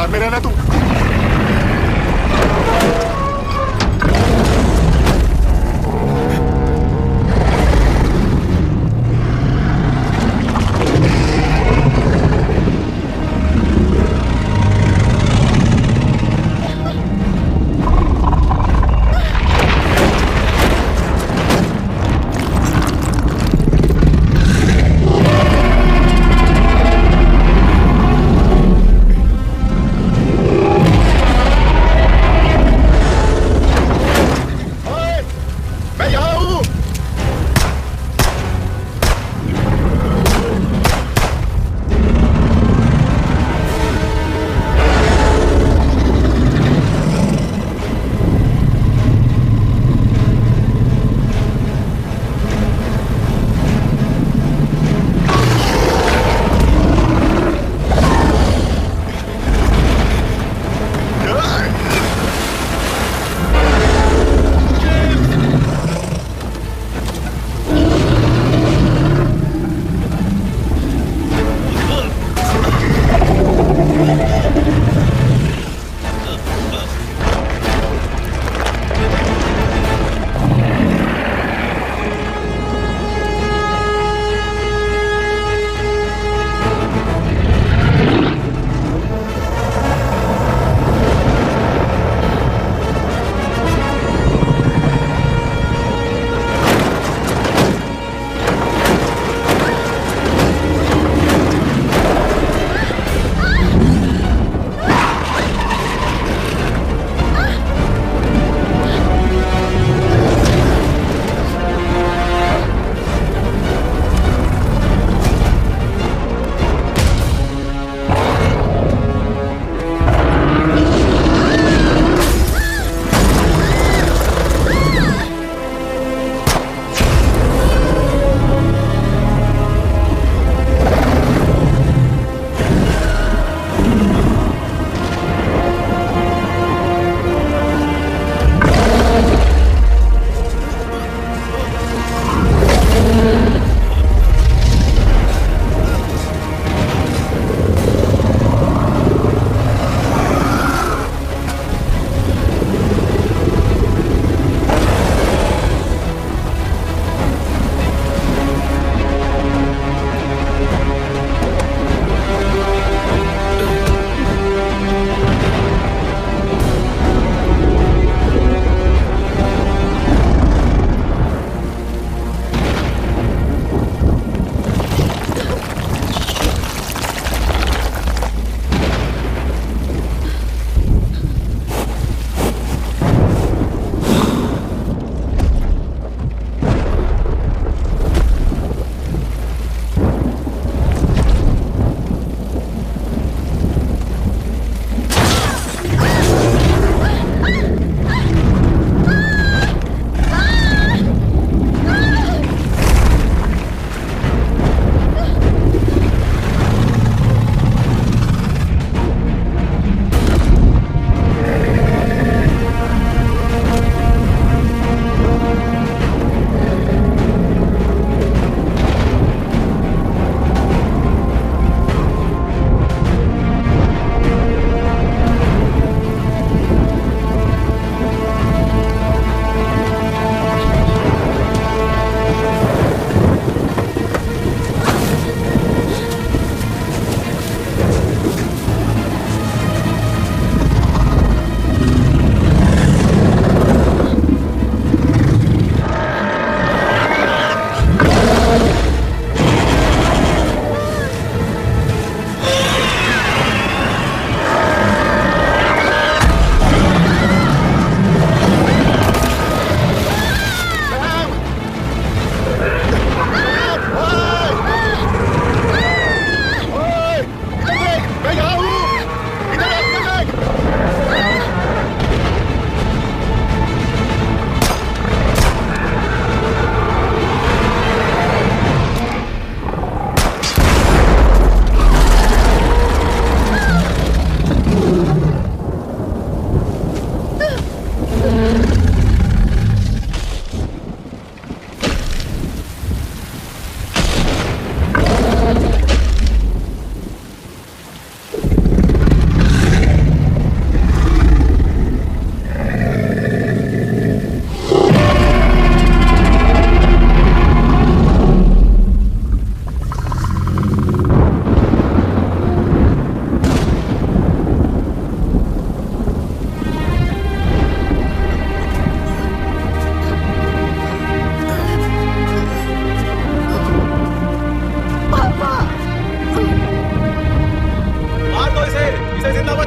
S4: कार में रहना तू।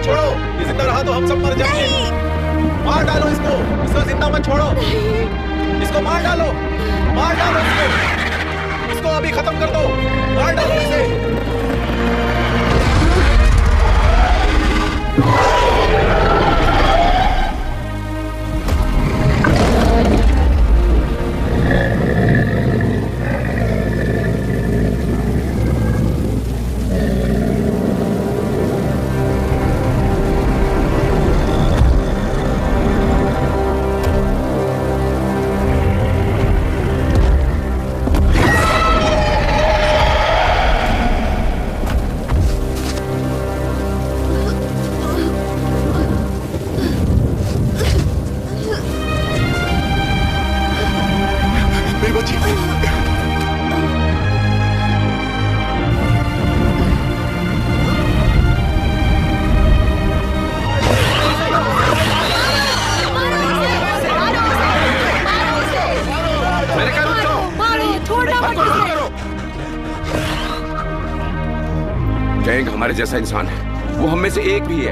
S4: मत छोड़ो, ये जिंदा रहा तो हम सब मर जाएंगे। मार डालो इसको जिंदा मत छोड़ो। इसको मार डालो इसको अभी खत्म कर दो, मार डालो इसे।
S11: गैंग हमारे जैसा इंसान है, वो हम में से एक भी है।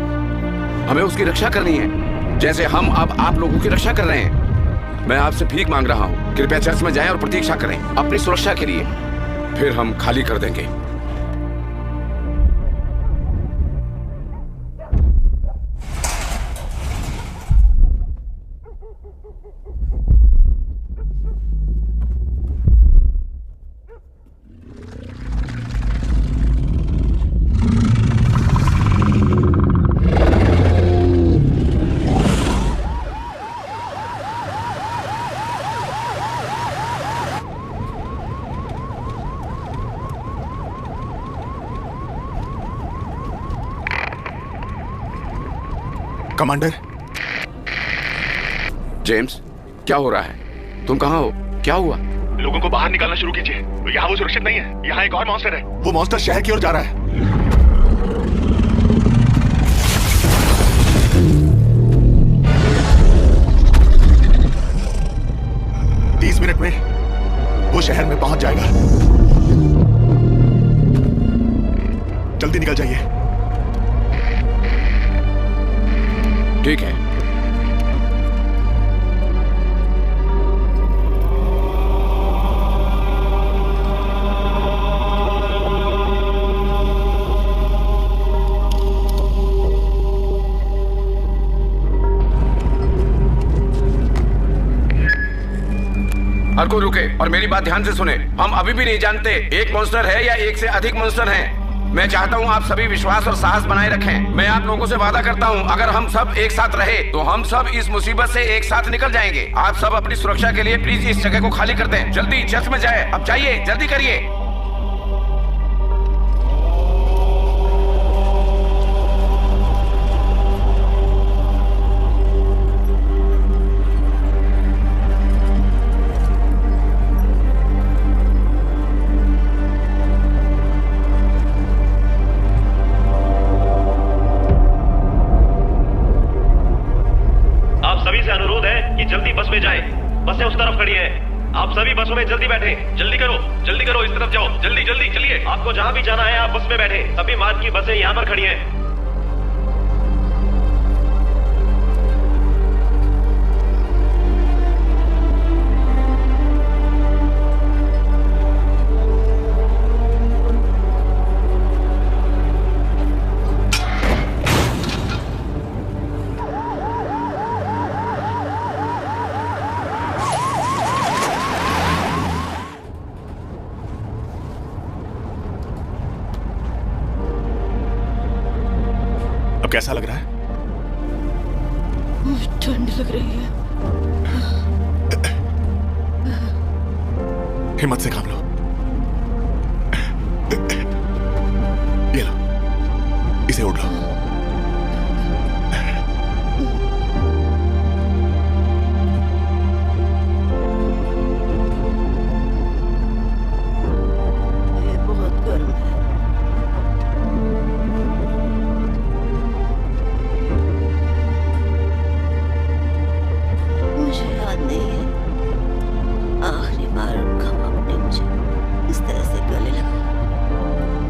S11: हमें उसकी रक्षा करनी है, जैसे हम अब आप लोगों की रक्षा कर रहे हैं। मैं आपसे भीख मांग रहा हूँ, कृपया चर्च में जाएं और प्रतीक्षा करें अपनी सुरक्षा के लिए, फिर हम खाली कर देंगे।
S4: कमांडर।
S11: जेम्स, क्या हो रहा है? तुम कहाँ हो? क्या हुआ?
S4: लोगों को बाहर निकालना शुरू कीजिए। यहाँ वो सुरक्षित नहीं है, यहाँ एक और मॉन्स्टर है। वो मॉन्स्टर शहर की ओर जा रहा है। मिनट में वो शहर में पहुंच जाएगा। जल्दी निकल जाइए।
S11: ठीक है। हर कोई रुके और मेरी बात ध्यान से सुने। हम अभी भी नहीं जानते एक मॉन्स्टर है या एक से अधिक मॉन्स्टर हैं। मैं चाहता हूं आप सभी विश्वास और साहस बनाए रखें। मैं आप लोगों से वादा करता हूं, अगर हम सब एक साथ रहे तो हम सब इस मुसीबत से एक साथ निकल जाएंगे। आप सब अपनी सुरक्षा के लिए प्लीज इस जगह को खाली कर दें। जल्दी चर्च में जाए। अब जाइए, जल्दी करिए।
S5: जल्दी बस में जाए। बसें उस तरफ खड़ी हैं। आप सभी बसों में जल्दी बैठे। जल्दी करो, इस तरफ जाओ। जल्दी जल्दी चलिए। आपको जहां भी जाना है आप बस में बैठे। सभी मार्ग की बसें यहाँ पर खड़ी हैं।
S4: कैसा लग रहा है?
S6: ठंड लग रही है।
S4: हिम्मत से काम लो। ये लो, इसे उड़ लो।
S6: ये बहुत गर्म है।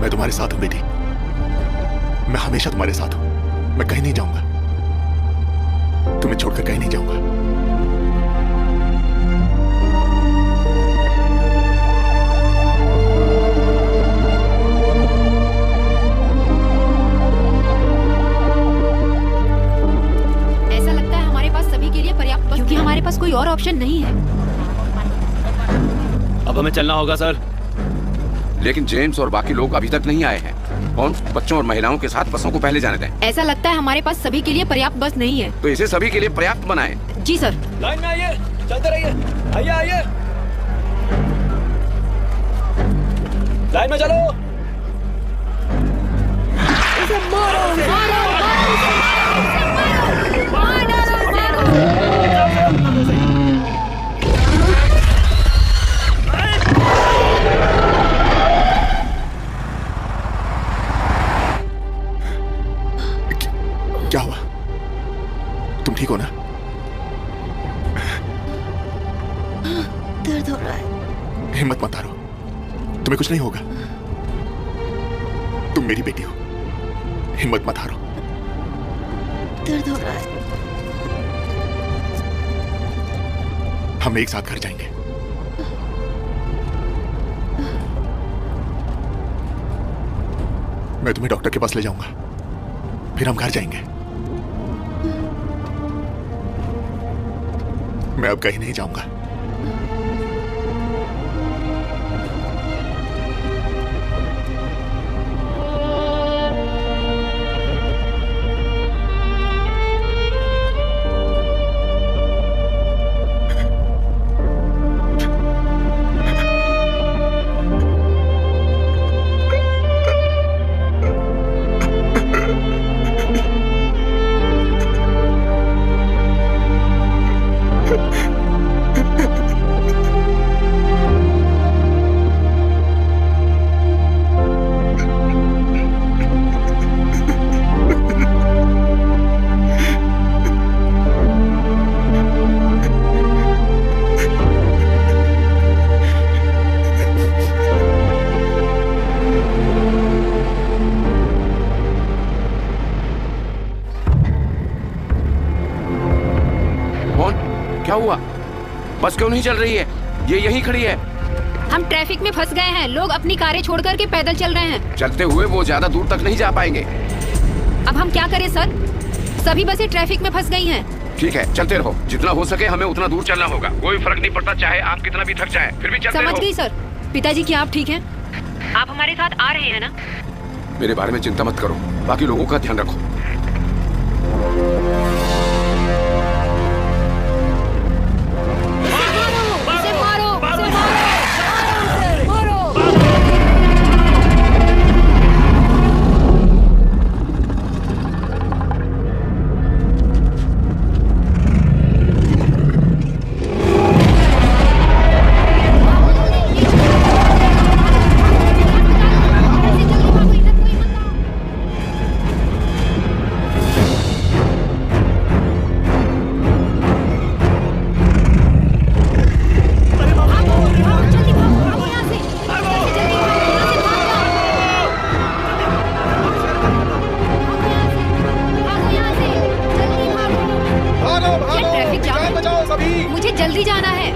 S4: मैं तुम्हारे साथ हूं बेटी। मैं हमेशा तुम्हारे साथ हूं। मैं कहीं नहीं जाऊंगा, तुम्हें छोड़कर कहीं नहीं जाऊंगा।
S7: ऐसा लगता है हमारे पास सभी के लिए पर्याप्त बस, क्योंकि हमारे पास कोई और ऑप्शन नहीं है।
S2: अब हमें चलना होगा सर।
S11: लेकिन जेम्स और बाकी लोग अभी तक नहीं आए हैं। कौन बच्चों और महिलाओं के साथ बसों को पहले जाने दें।
S7: ऐसा लगता है हमारे पास सभी के लिए पर्याप्त बस नहीं है।
S11: तो इसे सभी के लिए पर्याप्त बनाएं।
S7: जी सर।
S3: लाइन में आइए, चलते रहिए, आइए आइए, लाइन में चलो।
S4: क्या हुआ? तुम ठीक हो ना?
S6: दर्द हो रहा है।
S4: हिम्मत मत हारो, तुम्हें कुछ नहीं होगा। तुम मेरी बेटी हो, हिम्मत मत हारो।
S6: दर्द हो रहा है।
S4: हम एक साथ घर जाएंगे। मैं तुम्हें डॉक्टर के पास ले जाऊंगा, फिर हम घर जाएंगे। मैं अब कहीं नहीं जाऊंगा।
S11: क्या हुआ? बस क्यों नहीं चल रही है? ये यहीं खड़ी है।
S7: हम ट्रैफिक में फंस गए हैं। लोग अपनी कारें छोड़ करके पैदल चल रहे हैं।
S11: चलते हुए वो ज्यादा दूर तक नहीं जा पाएंगे।
S7: अब हम क्या करें सर? सभी बसें ट्रैफिक में फंस गई हैं।
S11: ठीक है, चलते रहो। जितना हो सके हमें उतना दूर चलना होगा। कोई फर्क नहीं पड़ता चाहे आप कितना भी थक जाए, फिर भी चलते रहो।
S7: समझ गई सर। पिताजी क्या आप ठीक हैं? आप हमारे साथ आ रहे हैं ना?
S11: मेरे बारे में चिंता मत करो, बाकी लोगों का ध्यान रखो।
S7: मुझे जल्दी जाना है।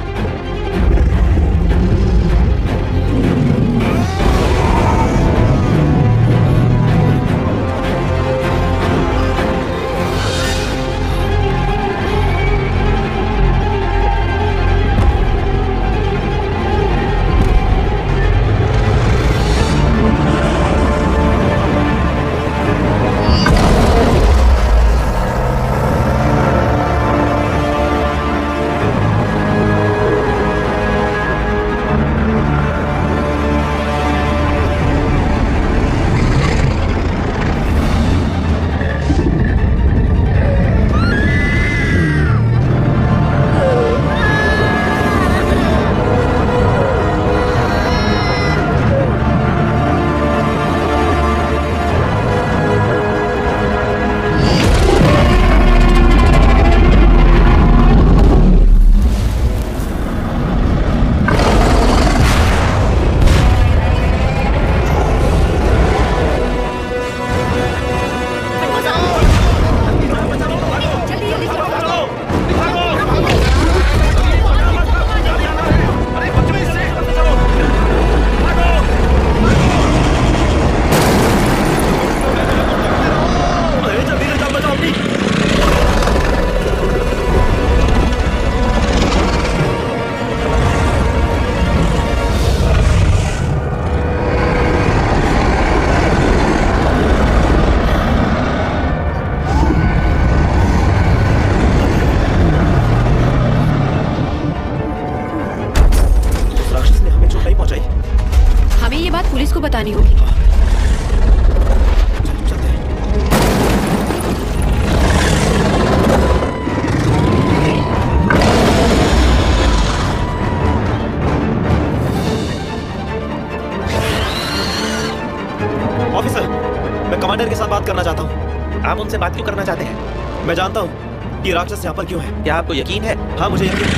S2: उनसे बात क्यों करना चाहते हैं?
S3: मैं जानता हूँ कि राक्षस यहाँ पर क्यों है।
S2: क्या आपको यकीन है?
S3: हाँ, मुझे यकीन है।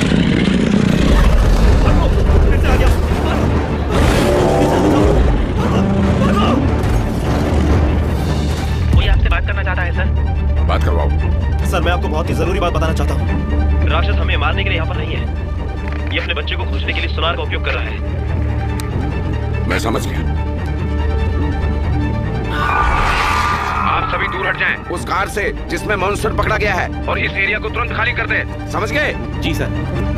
S2: कोई आपसे बात करना चाहता है सर।
S11: बात करवाओ।
S3: सर, मैं आपको बहुत ही जरूरी बात बताना चाहता हूँ।
S5: राक्षस हमें मारने के लिए यहाँ पर नहीं है। ये अपने बच्चे को खोजने के लिए सुनार का उपयोग कर रहा है।
S11: मैं समझ गया। आप सभी दूर हट जाएं उस कार से जिसमें मॉन्स्टर पकड़ा गया है, और इस एरिया को तुरंत खाली कर दें। समझ गए?
S2: जी सर।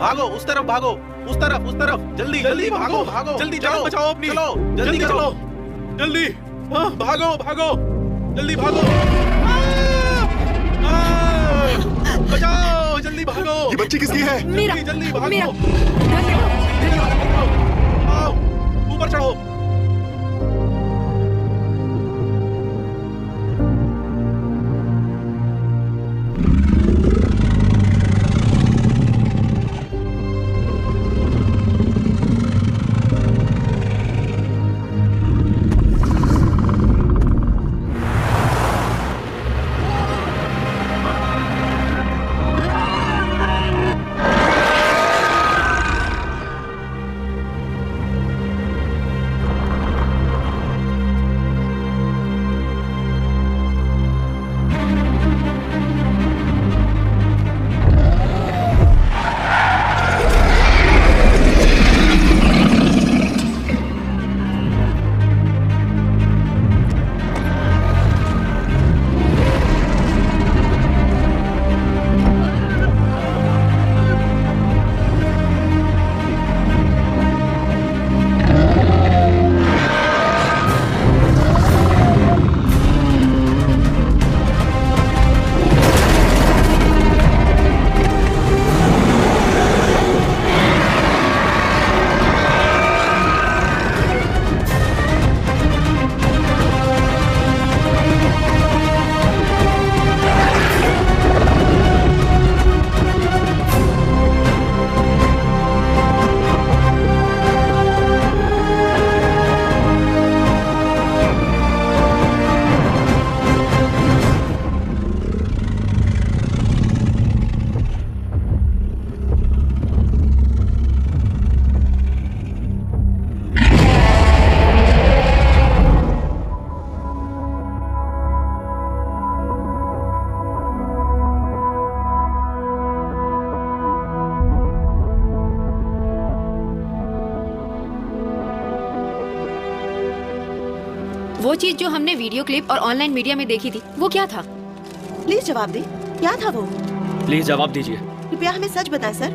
S2: भागो, उस तरफ भागो, उस तरफ, जल्दी जल्दी भागो, भागो, जल्दी चलो, बचाओ अपनी, चलो, जल्दी चलो, जल्दी, भागो, भागो, जल्दी भागो, बचाओ, जल्दी भागो।
S4: ये बच्ची किसकी है?
S1: मेरा,
S2: जल्दी भागो,
S1: मेरा।
S2: आओ, ऊपर चढ़ो।
S7: वो चीज जो हमने वीडियो क्लिप और ऑनलाइन मीडिया में देखी थी, वो क्या था?
S6: प्लीज जवाब दे, क्या था वो?
S12: प्लीज जवाब दीजिए।
S6: कृपया हमें सच बताएं सर।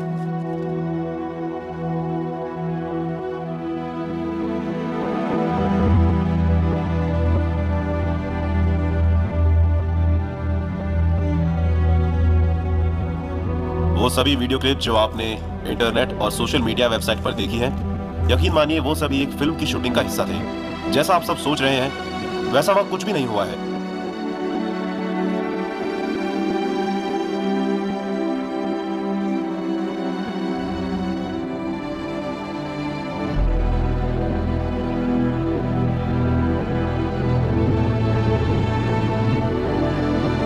S5: वो सभी वीडियो क्लिप जो आपने इंटरनेट और सोशल मीडिया वेबसाइट पर देखी है, यकीन मानिए वो सभी एक फिल्म की शूटिंग का हिस्सा थे। जैसा आप सब सोच रहे हैं वैसा वहां कुछ भी नहीं हुआ है।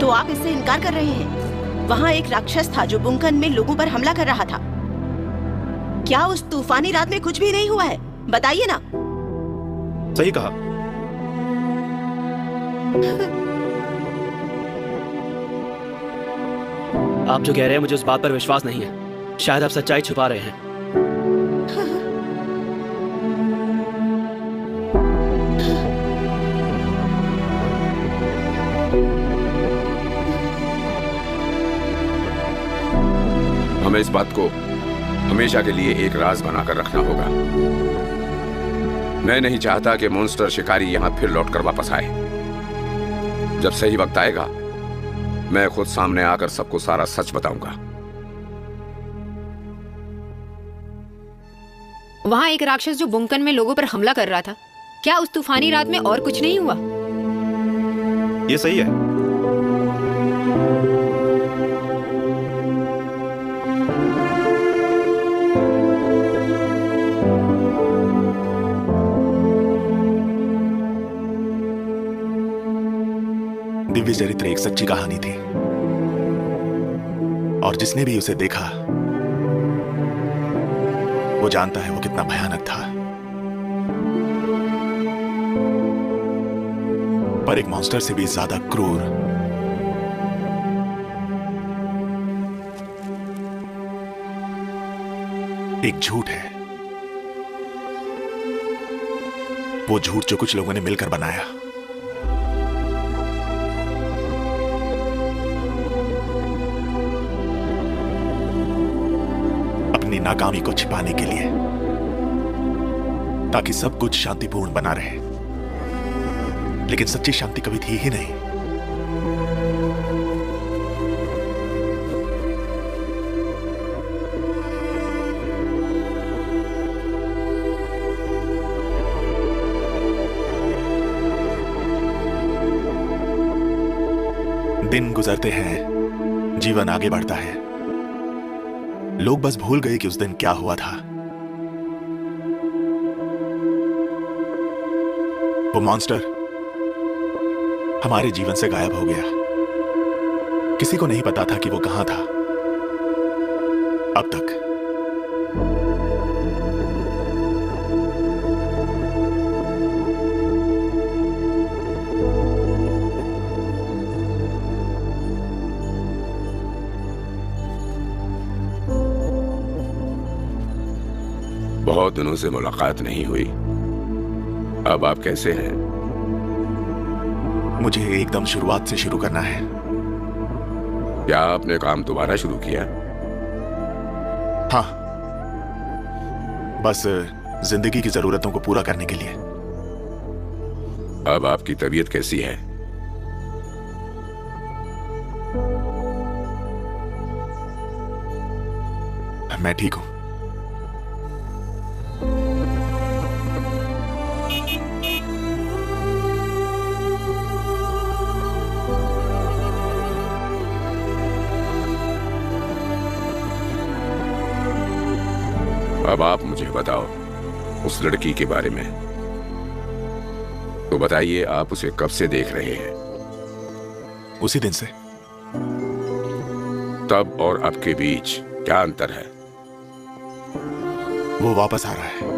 S6: तो आप इससे इनकार कर रहे हैं? वहाँ एक राक्षस था जो बुंकन में लोगों पर हमला कर रहा था। क्या उस तूफानी रात में कुछ भी नहीं हुआ है? बताइए ना।
S5: सही कहा।
S12: आप जो कह रहे हैं मुझे उस बात पर विश्वास नहीं है। शायद आप सच्चाई छुपा रहे हैं।
S11: हमें इस बात को हमेशा के लिए एक राज बनाकर रखना होगा। मैं नहीं चाहता कि मॉन्स्टर शिकारी यहां फिर लौटकर वापस आए। जब सही वक्त आएगा मैं खुद सामने आकर सबको सारा सच बताऊंगा।
S7: वहाँ एक राक्षस जो बुंकन में लोगों पर हमला कर रहा था, क्या उस तूफानी रात में और कुछ नहीं हुआ?
S5: ये सही है।
S4: दिव्य चरित्र एक सच्ची कहानी थी और जिसने भी उसे देखा वो जानता है वो कितना भयानक था। पर एक मॉन्स्टर से भी ज्यादा क्रूर, एक झूठ है। वो झूठ जो कुछ लोगों ने मिलकर बनाया। अपनी नाकामी को छिपाने के लिए, ताकि सब कुछ शांतिपूर्ण बना रहे। लेकिन सच्ची शांति कभी थी ही नहीं। दिन गुजरते हैं, जीवन आगे बढ़ता है। लोग बस भूल गए कि उस दिन क्या हुआ था। वो मॉन्स्टर हमारे जीवन से गायब हो गया। किसी को नहीं पता था कि वो कहां था अब तक।
S11: बहुत दिनों से मुलाकात नहीं हुई। अब आप कैसे हैं?
S4: मुझे एकदम शुरुआत से शुरू करना है।
S11: क्या आपने काम दोबारा शुरू किया?
S4: हाँ, बस जिंदगी की जरूरतों को पूरा करने के लिए।
S11: अब आपकी तबीयत कैसी है?
S4: मैं ठीक हूं।
S11: अब आप मुझे बताओ उस लड़की के बारे में। तो बताइए, आप उसे कब से देख रहे हैं?
S4: उसी दिन से।
S11: तब और अब के बीच क्या अंतर है?
S4: वो वापस आ रहा है।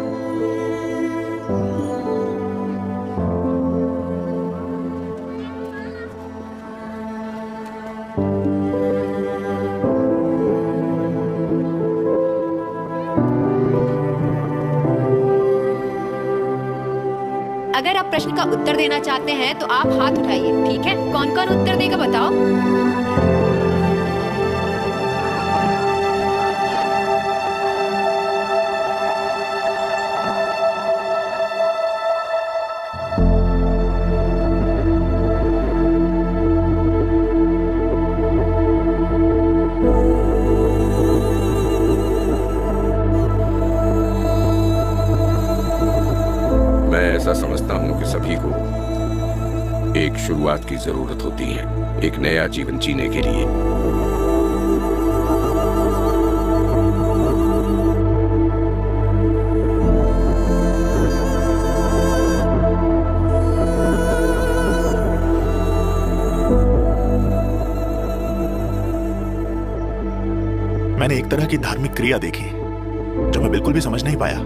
S7: अगर आप प्रश्न का उत्तर देना चाहते हैं तो आप हाथ उठाइए, ठीक है? कौन कौन उत्तर देगा बताओ?
S11: ऐसा समझता हूं कि सभी को एक शुरुआत की जरूरत होती है, एक नया जीवन जीने के लिए।
S4: मैंने एक तरह की धार्मिक क्रिया देखी जो मैं बिल्कुल भी समझ नहीं पाया।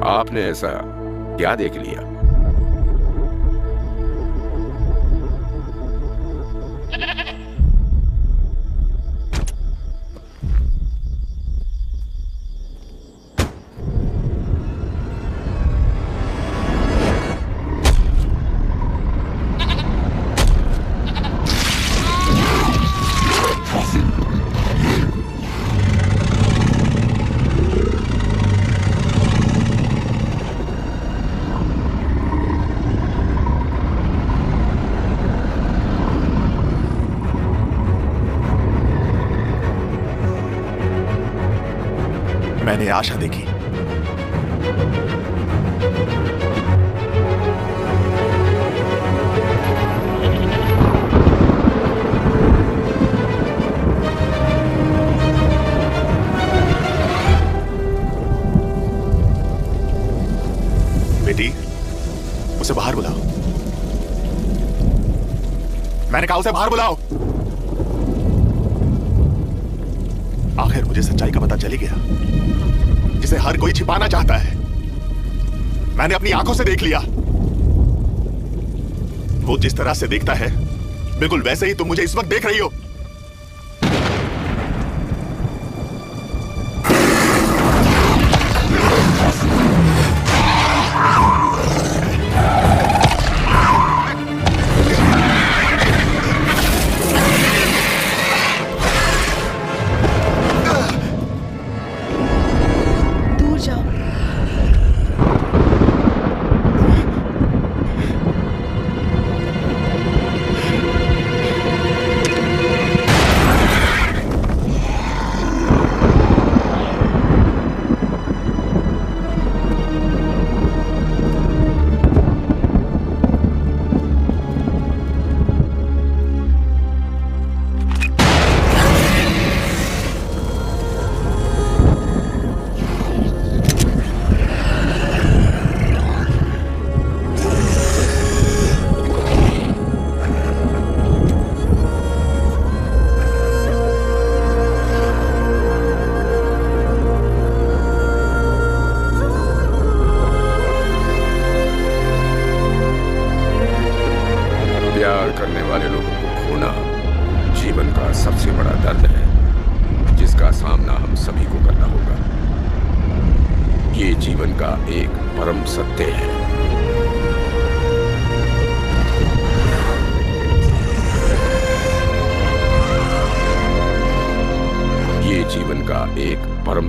S11: आपने ऐसा क्या देख लिया?
S4: मैंने आशा देखी। बेटी, उसे बाहर बुलाओ। मैंने कहा उसे बाहर बुलाओ। आखिर मुझे सच्चाई का पता चल ही गया जिसे हर कोई छिपाना चाहता है। मैंने अपनी आंखों से देख लिया। वो जिस तरह से देखता है बिल्कुल वैसे ही तुम मुझे इस वक्त देख रही हो।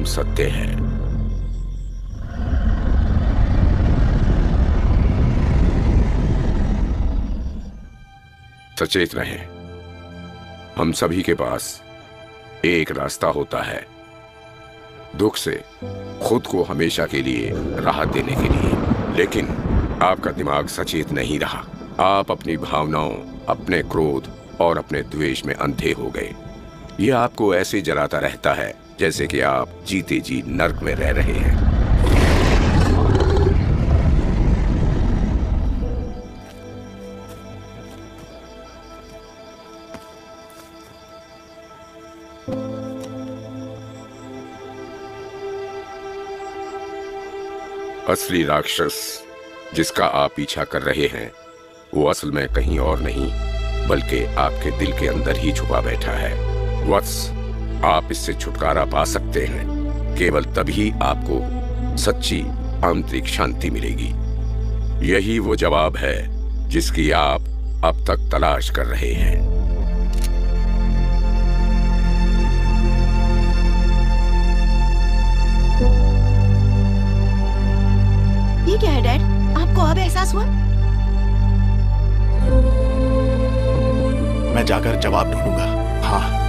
S4: सत्य है। सचेत रहें। हम सभी के पास एक रास्ता होता है, दुख से खुद को हमेशा के लिए राहत देने के लिए। लेकिन आपका दिमाग सचेत नहीं रहा। आप अपनी भावनाओं, अपने क्रोध और अपने द्वेष में अंधे हो गए। यह आपको ऐसे जलाता रहता है जैसे कि आप जीते जी नर्क में रह रहे हैं। असली राक्षस जिसका आप पीछा कर रहे हैं वो असल में कहीं और नहीं बल्कि आपके दिल के अंदर ही छुपा बैठा है। वत्स, आप इससे छुटकारा पा सकते हैं केवल तभी आपको सच्ची
S11: आंतरिक शांति मिलेगी। यही वो जवाब है जिसकी आप अब तक तलाश कर रहे हैं।
S6: ये क्या है डैड? आपको अब एहसास हुआ?
S4: मैं जाकर जवाब ढूंढूंगा। हाँ।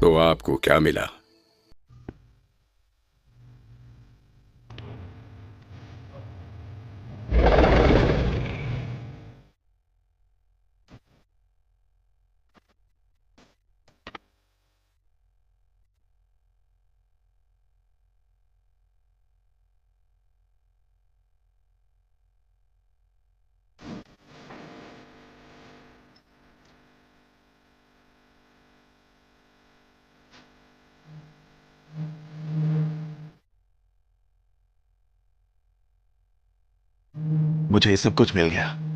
S11: तो आपको क्या मिला?
S4: मुझे सब कुछ मिल गया।